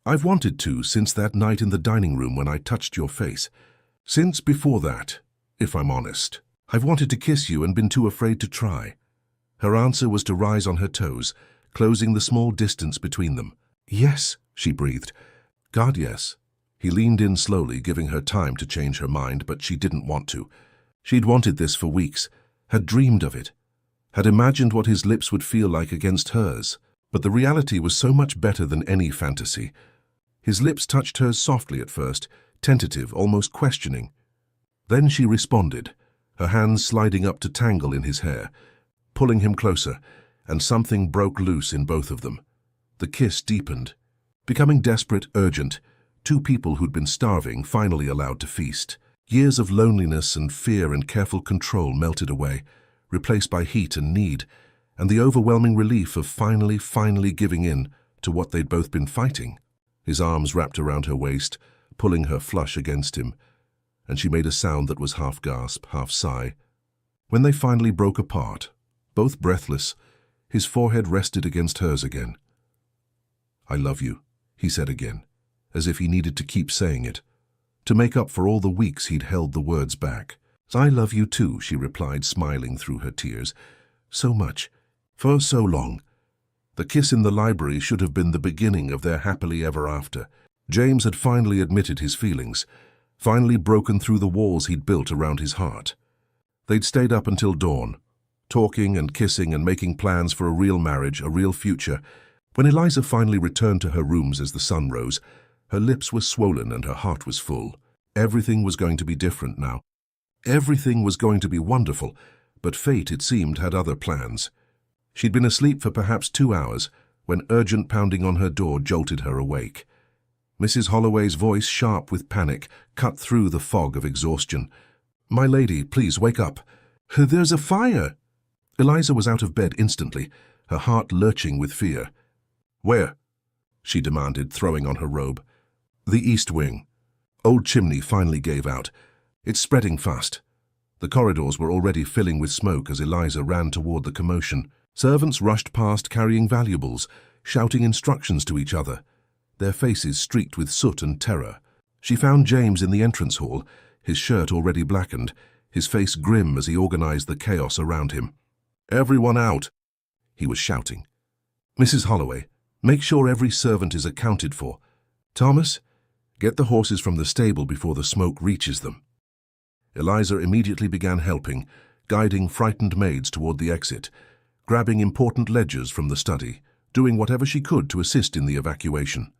I've wanted to since that night in the dining room when I touched your face. Since before that, if I'm honest. I've wanted to kiss you and been too afraid to try." Her answer was to rise on her toes, closing the small distance between them. "Yes," she breathed. "God, yes." He leaned in slowly, giving her time to change her mind, but she didn't want to. She'd wanted this for weeks, had dreamed of it, had imagined what his lips would feel like against hers. But the reality was so much better than any fantasy. His lips touched hers softly at first, tentative, almost questioning. Then she responded, her hands sliding up to tangle in his hair, pulling him closer, and something broke loose in both of them. The kiss deepened, becoming desperate, urgent. Two people who'd been starving finally allowed to feast. Years of loneliness and fear and careful control melted away, replaced by heat and need, and the overwhelming relief of finally giving in to what they'd both been fighting. His arms wrapped around her waist, pulling her flush against him, and she made a sound that was half gasp, half sigh. When they finally broke apart, both breathless, his forehead rested against hers again. "I love you," he said again, as if he needed to keep saying it, to make up for all the weeks he'd held the words back. "I love you too," she replied, smiling through her tears. "So much. For so long." The kiss in the library should have been the beginning of their happily ever after. James had finally admitted his feelings, finally broken through the walls he'd built around his heart. They'd stayed up until dawn, talking and kissing and making plans for a real marriage, a real future. When Eliza finally returned to her rooms as the sun rose, her lips were swollen and her heart was full. Everything was going to be different now. Everything was going to be wonderful, but fate, it seemed, had other plans. She'd been asleep for perhaps 2 hours when urgent pounding on her door jolted her awake. Mrs. Holloway's voice, sharp with panic, cut through the fog of exhaustion. "My lady, please wake up. There's a fire." Eliza was out of bed instantly, her heart lurching with fear. "Where?" she demanded, throwing on her robe. "The east wing." Old chimney finally gave out. "It's spreading fast." The corridors were already filling with smoke as Eliza ran toward the commotion. Servants rushed past carrying valuables, shouting instructions to each other, their faces streaked with soot and terror. She found James in the entrance hall, his shirt already blackened, his face grim as he organized the chaos around him. "Everyone out," he was shouting. "Mrs. Holloway, make sure every servant is accounted for. Thomas, get the horses from the stable before the smoke reaches them." Eliza immediately began helping, guiding frightened maids toward the exit, grabbing important ledgers from the study, doing whatever she could to assist in the evacuation.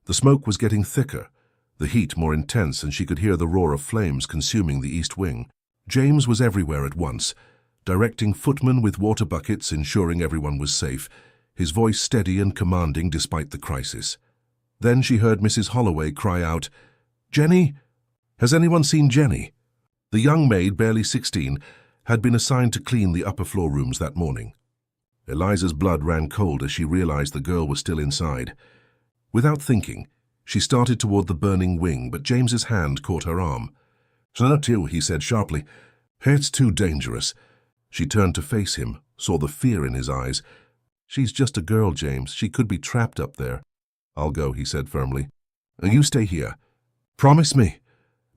The smoke was getting thicker, the heat more intense, and she could hear the roar of flames consuming the east wing. James was everywhere at once, directing footmen with water buckets, ensuring everyone was safe, his voice steady and commanding despite the crisis. Then she heard Mrs. Holloway cry out, "Jenny? Has anyone seen Jenny?" The young maid, barely 16, had been assigned to clean the upper floor rooms that morning. Eliza's blood ran cold as she realized the girl was still inside. Without thinking, she started toward the burning wing, but James's hand caught her arm. "Not you," he said sharply. "It's too dangerous." She turned to face him, saw the fear in his eyes. "She's just a girl, James. She could be trapped up there." "I'll go," he said firmly. "You stay here. Promise me."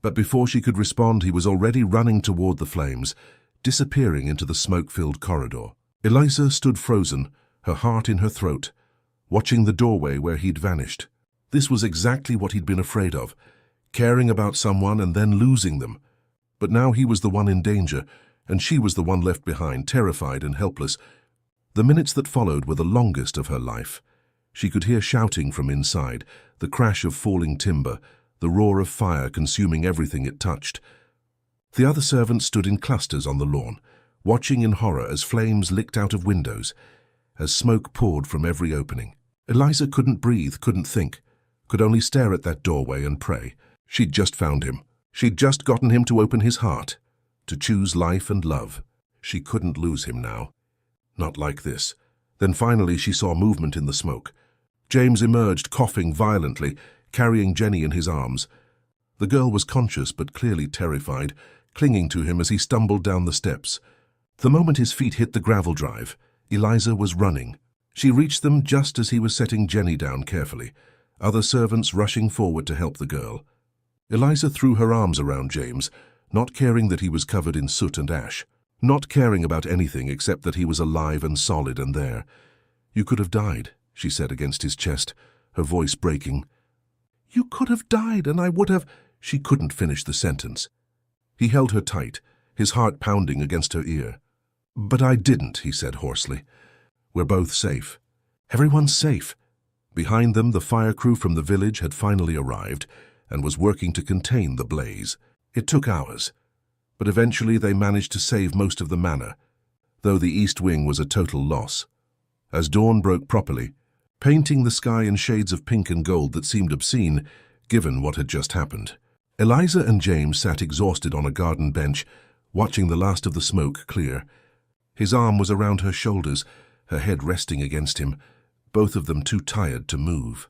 But before she could respond, he was already running toward the flames, disappearing into the smoke-filled corridor. Eliza stood frozen, her heart in her throat, watching the doorway where he'd vanished. This was exactly what he'd been afraid of, caring about someone and then losing them. But now he was the one in danger, and she was the one left behind, terrified and helpless. The minutes that followed were the longest of her life. She could hear shouting from inside, the crash of falling timber, the roar of fire consuming everything it touched. The other servants stood in clusters on the lawn, watching in horror as flames licked out of windows, as smoke poured from every opening. Eliza couldn't breathe, couldn't think, could only stare at that doorway and pray. She'd just found him. She'd just gotten him to open his heart, to choose life and love. She couldn't lose him now. Not like this. Then finally she saw movement in the smoke. James emerged, coughing violently, carrying Jenny in his arms. The girl was conscious but clearly terrified, clinging to him as he stumbled down the steps. The moment his feet hit the gravel drive, Eliza was running. She reached them just as he was setting Jenny down carefully, other servants rushing forward to help the girl. Eliza threw her arms around James, not caring that he was covered in soot and ash, not caring about anything except that he was alive and solid and there. "You could have died," she said against his chest, her voice breaking. "You could have died and I would have—" She couldn't finish the sentence. He held her tight, his heart pounding against her ear. "But I didn't," he said hoarsely. "We're both safe. Everyone's safe." Behind them, the fire crew from the village had finally arrived and was working to contain the blaze. It took hours, but eventually they managed to save most of the manor, though the east wing was a total loss. As dawn broke properly, painting the sky in shades of pink and gold that seemed obscene, given what had just happened, Eliza and James sat exhausted on a garden bench, watching the last of the smoke clear. His arm was around her shoulders, her head resting against him, both of them too tired to move.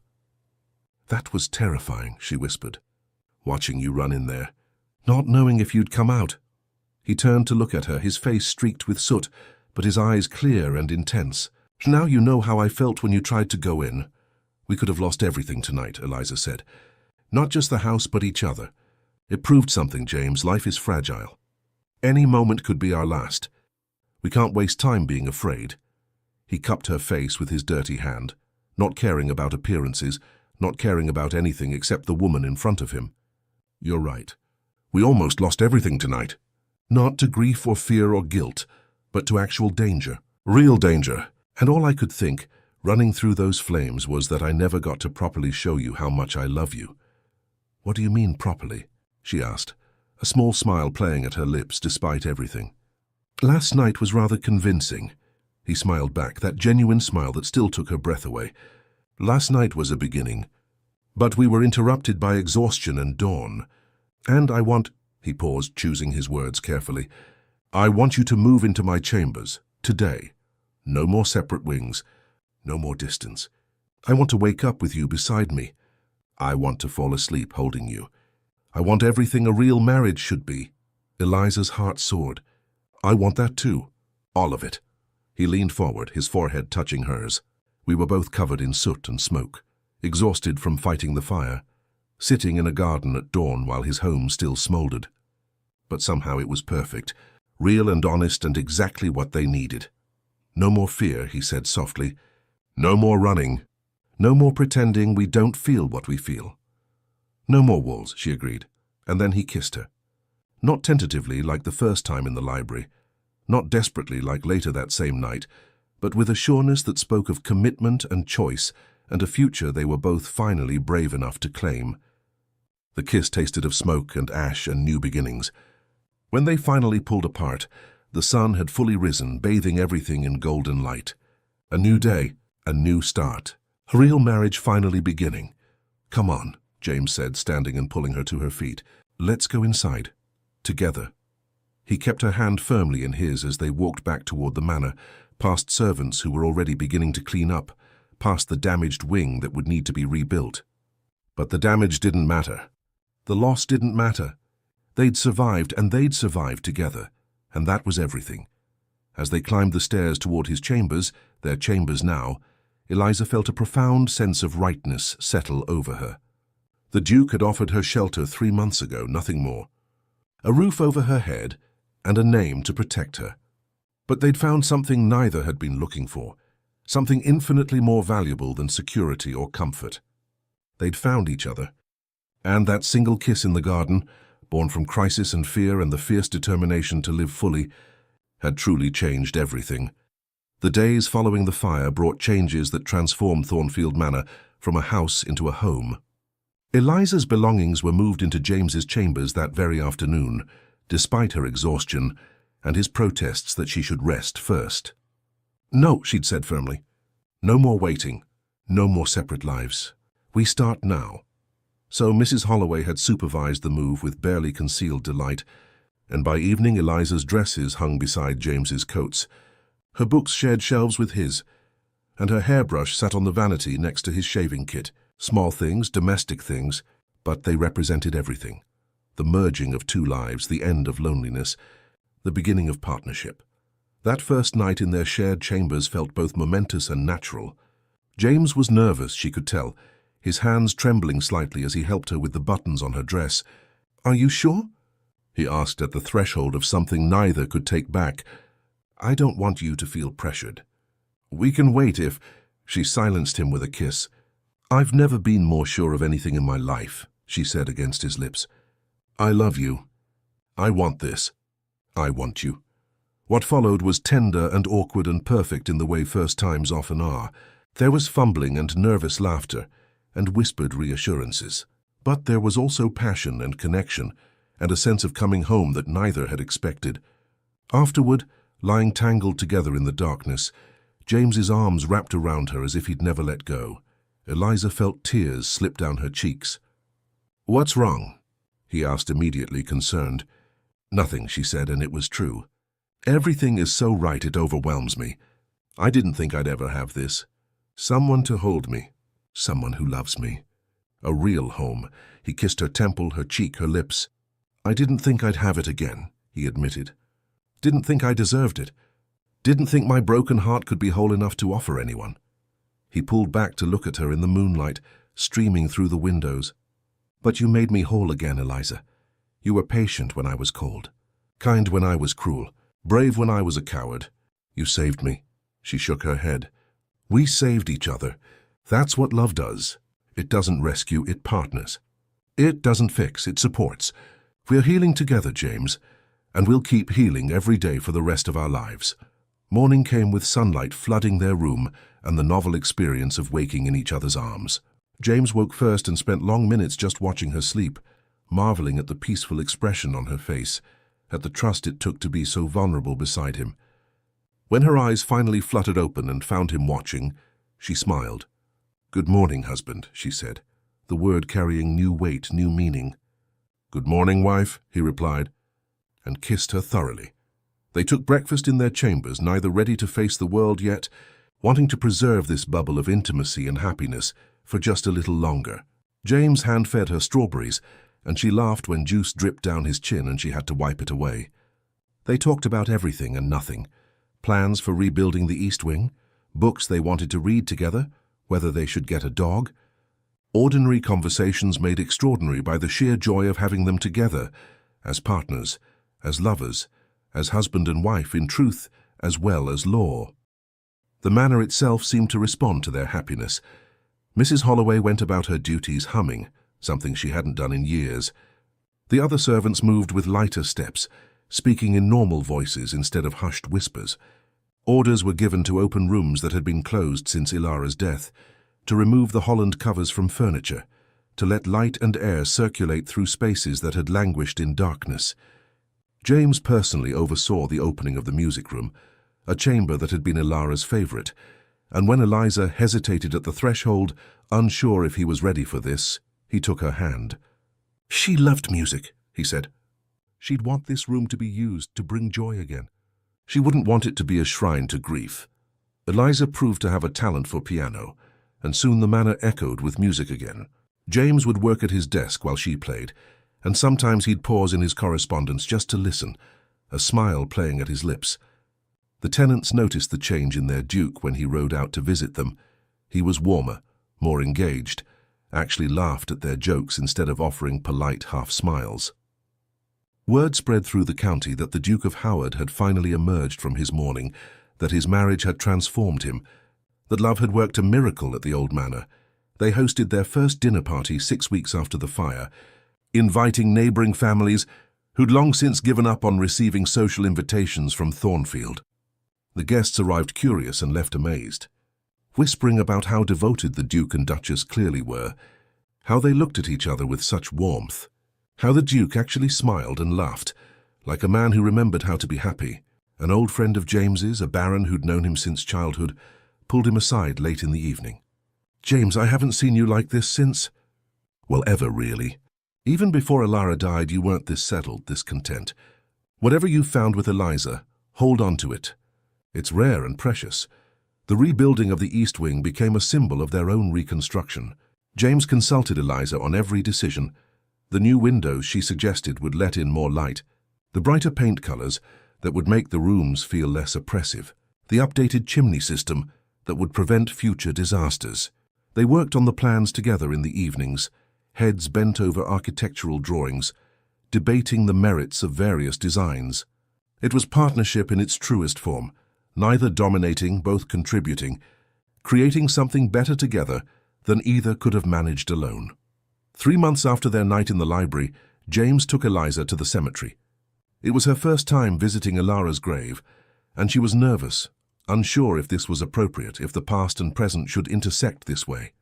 "That was terrifying," she whispered, "watching you run in there, not knowing if you'd come out." He turned to look at her, his face streaked with soot, but his eyes clear and intense. "Now you know how I felt when you tried to go in." "We could have lost everything tonight," Eliza said. "Not just the house, but each other. It proved something, James. Life is fragile. Any moment could be our last. We can't waste time being afraid." He cupped her face with his dirty hand, not caring about appearances, not caring about anything except the woman in front of him. "You're right. We almost lost everything tonight. Not to grief or fear or guilt, but to actual danger. Real danger. And all I could think, running through those flames, was that I never got to properly show you how much I love you." "What do you mean, properly?" she asked, a small smile playing at her lips despite everything. "Last night was rather convincing." He smiled back, that genuine smile that still took her breath away. "Last night was a beginning, but we were interrupted by exhaustion and dawn. And I want—" he paused, choosing his words carefully. "I want you to move into my chambers, today. No more separate wings, no more distance. I want to wake up with you beside me. I want to fall asleep holding you. I want everything a real marriage should be." Eliza's heart soared. "I want that too. All of it." He leaned forward, his forehead touching hers. We were both covered in soot and smoke, exhausted from fighting the fire, sitting in a garden at dawn while his home still smoldered. But somehow it was perfect, real and honest and exactly what they needed. "No more fear," he said softly. "No more running. No more pretending we don't feel what we feel." "No more walls," she agreed, and then he kissed her. Not tentatively like the first time in the library, not desperately like later that same night, but with a sureness that spoke of commitment and choice and a future they were both finally brave enough to claim. The kiss tasted of smoke and ash and new beginnings. When they finally pulled apart, the sun had fully risen, bathing everything in golden light. A new day, a new start. A real marriage finally beginning. "Come on," James said, standing and pulling her to her feet. "Let's go inside. Together." He kept her hand firmly in his as they walked back toward the manor, past servants who were already beginning to clean up, past the damaged wing that would need to be rebuilt. But the damage didn't matter. The loss didn't matter. They'd survived, and they'd survived together, and that was everything. As they climbed the stairs toward his chambers, their chambers now, Eliza felt a profound sense of rightness settle over her. The Duke had offered her shelter 3 months ago, nothing more. A roof over her head, and a name to protect her. But they'd found something neither had been looking for, something infinitely more valuable than security or comfort. They'd found each other. And that single kiss in the garden, born from crisis and fear and the fierce determination to live fully, had truly changed everything. The days following the fire brought changes that transformed Thornfield Manor from a house into a home. Eliza's belongings were moved into James's chambers that very afternoon, despite her exhaustion and his protests that she should rest first. "No," she'd said firmly. "No more waiting. No more separate lives. We start now." So Mrs. Holloway had supervised the move with barely concealed delight, and by evening Eliza's dresses hung beside James's coats. Her books shared shelves with his, and her hairbrush sat on the vanity next to his shaving kit. Small things, domestic things, but they represented everything. The merging of two lives, the end of loneliness, the beginning of partnership. That first night in their shared chambers felt both momentous and natural. James was nervous, she could tell. his hands trembling slightly as he helped her with the buttons on her dress. "Are you sure?" he asked at the threshold of something neither could take back. "I don't want you to feel pressured. We can wait if—" She silenced him with a kiss. "I've never been more sure of anything in my life," she said against his lips. "I love you. I want this. I want you." What followed was tender and awkward and perfect in the way first times often are. There was fumbling and nervous laughter, and whispered reassurances. But there was also passion and connection, and a sense of coming home that neither had expected. Afterward, lying tangled together in the darkness, James's arms wrapped around her as if he'd never let go. Eliza felt tears slip down her cheeks. "What's wrong?" he asked, immediately concerned. "Nothing," she said, and it was true. "Everything is so right it overwhelms me. I didn't think I'd ever have this. Someone to hold me. Someone who loves me. A real home." He kissed her temple, her cheek, her lips. "I didn't think I'd have it again," he admitted. "Didn't think I deserved it. Didn't think my broken heart could be whole enough to offer anyone." He pulled back to look at her in the moonlight, streaming through the windows. "But you made me whole again, Eliza. You were patient when I was cold, kind when I was cruel, brave when I was a coward. You saved me." She shook her head. "We saved each other. That's what love does. It doesn't rescue, it partners. It doesn't fix, it supports. We're healing together, James, and we'll keep healing every day for the rest of our lives." Morning came with sunlight flooding their room and the novel experience of waking in each other's arms. James woke first and spent long minutes just watching her sleep, marveling at the peaceful expression on her face, at the trust it took to be so vulnerable beside him. When her eyes finally fluttered open and found him watching, she smiled. "Good morning, husband," she said, the word carrying new weight, new meaning. "Good morning, wife," he replied, and kissed her thoroughly. They took breakfast in their chambers, neither ready to face the world yet, wanting to preserve this bubble of intimacy and happiness for just a little longer. James hand-fed her strawberries, and she laughed when juice dripped down his chin and she had to wipe it away. They talked about everything and nothing. Plans for rebuilding the East Wing, books they wanted to read together, whether they should get a dog. Ordinary conversations made extraordinary by the sheer joy of having them together, as partners, as lovers, as husband and wife in truth as well as law. The manor itself seemed to respond to their happiness. Mrs. Holloway went about her duties humming, something she hadn't done in years. The other servants moved with lighter steps, speaking in normal voices instead of hushed whispers. Orders were given to open rooms that had been closed since Ilara's death, to remove the Holland covers from furniture, to let light and air circulate through spaces that had languished in darkness. James personally oversaw the opening of the music room, a chamber that had been Ilara's favorite, and when Eliza hesitated at the threshold, unsure if he was ready for this, he took her hand. "She loved music," he said. "She'd want this room to be used to bring joy again. She wouldn't want it to be a shrine to grief." Eliza proved to have a talent for piano, and soon the manor echoed with music again. James would work at his desk while she played, and sometimes he'd pause in his correspondence just to listen, a smile playing at his lips. The tenants noticed the change in their duke when he rode out to visit them. He was warmer, more engaged, actually laughed at their jokes instead of offering polite half-smiles. Word spread through the county that the Duke of Howard had finally emerged from his mourning, that his marriage had transformed him, that love had worked a miracle at the old manor. They hosted their first dinner party 6 weeks after the fire, inviting neighbouring families who'd long since given up on receiving social invitations from Thornfield. The guests arrived curious and left amazed, whispering about how devoted the Duke and Duchess clearly were, how they looked at each other with such warmth, how the Duke actually smiled and laughed, like a man who remembered how to be happy. An old friend of James's, a baron who'd known him since childhood, pulled him aside late in the evening. "James, I haven't seen you like this since—" "Well, ever, really. Even before Ilara died, you weren't this settled, this content. Whatever you found with Eliza, hold on to it. It's rare and precious." The rebuilding of the East Wing became a symbol of their own reconstruction. James consulted Eliza on every decision. The new windows she suggested would let in more light, the brighter paint colors that would make the rooms feel less oppressive, the updated chimney system that would prevent future disasters. They worked on the plans together in the evenings, heads bent over architectural drawings, debating the merits of various designs. It was partnership in its truest form, neither dominating, both contributing, creating something better together than either could have managed alone. 3 months after their night in the library, James took Eliza to the cemetery. It was her first time visiting Ilara's grave, and she was nervous, unsure if this was appropriate, if the past and present should intersect this way.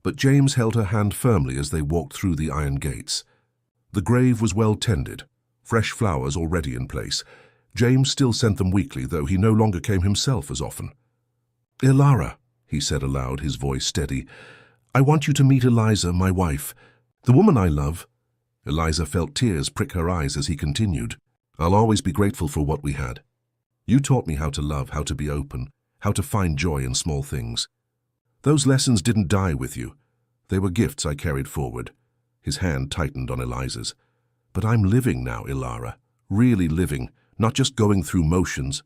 But James held her hand firmly as they walked through the iron gates. The grave was well tended, fresh flowers already in place. James still sent them weekly, though he no longer came himself as often. "Ilara," he said aloud, his voice steady, "I want you to meet Eliza, my wife, the woman I love." Eliza felt tears prick her eyes as he continued. "I'll always be grateful for what we had. You taught me how to love, how to be open, how to find joy in small things. Those lessons didn't die with you. They were gifts I carried forward." His hand tightened on Eliza's. "But I'm living now, Ilara, really living, not just going through motions.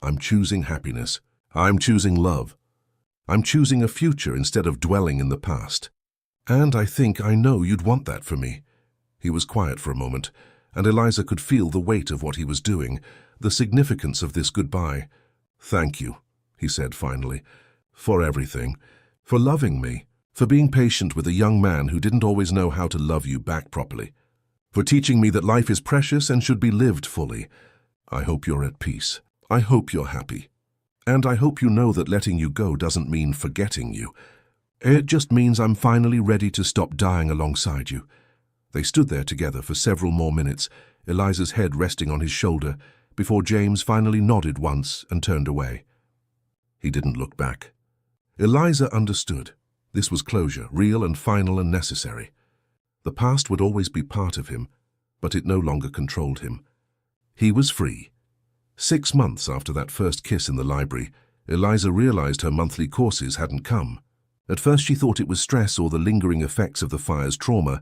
I'm choosing happiness. I'm choosing love. I'm choosing a future instead of dwelling in the past. And I think I know you'd want that for me." He was quiet for a moment, and Eliza could feel the weight of what he was doing, the significance of this goodbye. "Thank you," he said finally, "for everything, for loving me, for being patient with a young man who didn't always know how to love you back properly, for teaching me that life is precious and should be lived fully. I hope you're at peace. I hope you're happy. And I hope you know that letting you go doesn't mean forgetting you. It just means I'm finally ready to stop dying alongside you." They stood there together for several more minutes, Eliza's head resting on his shoulder, before James finally nodded once and turned away. He didn't look back. Eliza understood. This was closure, real and final and necessary. The past would always be part of him, but it no longer controlled him. He was free. 6 months after that first kiss in the library, Eliza realized her monthly courses hadn't come. At first she thought it was stress or the lingering effects of the fire's trauma,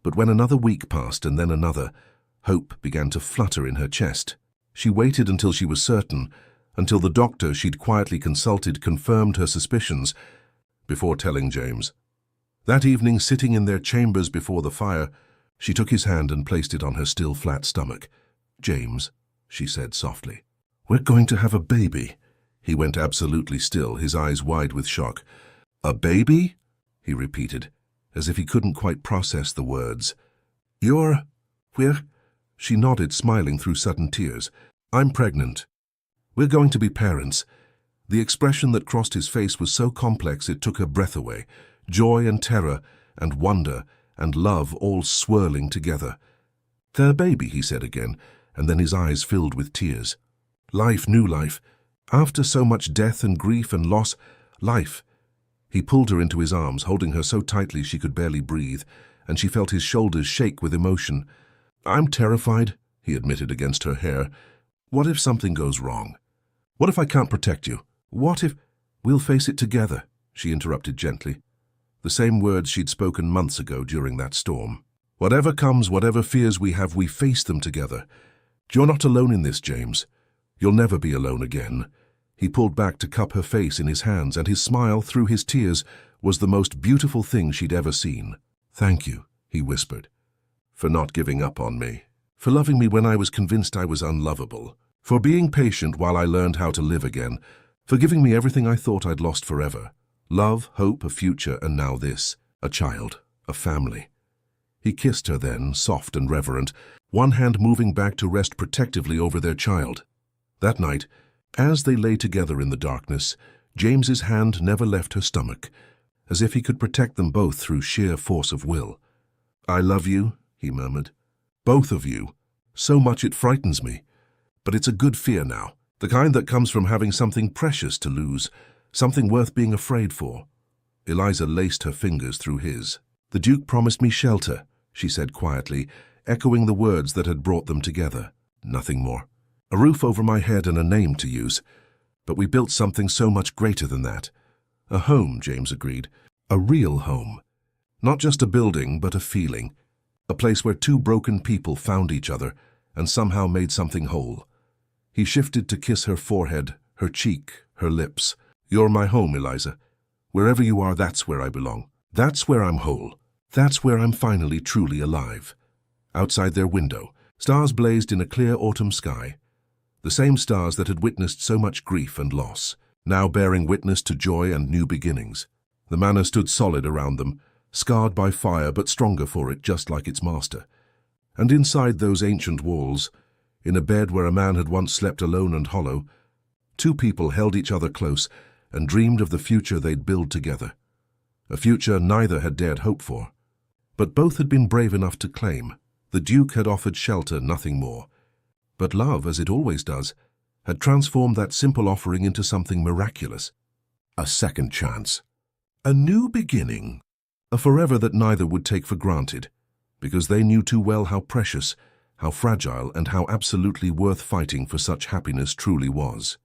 but when another week passed and then another, hope began to flutter in her chest. She waited until she was certain, until the doctor she'd quietly consulted confirmed her suspicions, before telling James. That evening, sitting in their chambers before the fire, she took his hand and placed it on her still flat stomach. "James," she said softly, "we're going to have a baby." He went absolutely still, his eyes wide with shock. "A baby?" he repeated, as if he couldn't quite process the words. "We're—" She nodded, smiling through sudden tears. "I'm pregnant. We're going to be parents." The expression that crossed his face was so complex it took her breath away. Joy and terror and wonder and love all swirling together. "The baby," he said again, and then his eyes filled with tears. "Life, new life. After so much death and grief and loss, life." He pulled her into his arms, holding her so tightly she could barely breathe, and she felt his shoulders shake with emotion. "I'm terrified," he admitted against her hair. "What if something goes wrong? What if I can't protect you? What if—" "We'll face it together," she interrupted gently. The same words she'd spoken months ago during that storm. "Whatever comes, whatever fears we have, we face them together. You're not alone in this, James. You'll never be alone again." He pulled back to cup her face in his hands, and his smile, through his tears, was the most beautiful thing she'd ever seen. "Thank you," he whispered, "for not giving up on me, for loving me when I was convinced I was unlovable, for being patient while I learned how to live again, for giving me everything I thought I'd lost forever. Love, hope, a future, and now this, a child, a family." He kissed her then, soft and reverent, one hand moving back to rest protectively over their child. That night, as they lay together in the darkness, James's hand never left her stomach, as if he could protect them both through sheer force of will. "I love you," he murmured. "Both of you. So much it frightens me. But it's a good fear now, the kind that comes from having something precious to lose, something worth being afraid for." Eliza laced her fingers through his. "The Duke promised me shelter," she said quietly, echoing the words that had brought them together. "Nothing more. A roof over my head and a name to use. But we built something so much greater than that. A home," James agreed. "A real home. Not just a building, but a feeling. A place where two broken people found each other and somehow made something whole." He shifted to kiss her forehead, her cheek, her lips. "You're my home, Eliza. Wherever you are, that's where I belong. That's where I'm whole. That's where I'm finally truly alive. Outside their window, stars blazed in a clear autumn sky. The same stars that had witnessed so much grief and loss, now bearing witness to joy and new beginnings. The manor stood solid around them, scarred by fire but stronger for it, just like its master. And inside those ancient walls, in a bed where a man had once slept alone and hollow, two people held each other close and dreamed of the future they'd build together. A future neither had dared hope for. But both had been brave enough to claim. The Duke had offered shelter, nothing more. But love, as it always does, had transformed that simple offering into something miraculous. A second chance. A new beginning. A forever that neither would take for granted, because they knew too well how precious, how fragile, and how absolutely worth fighting for such happiness truly was.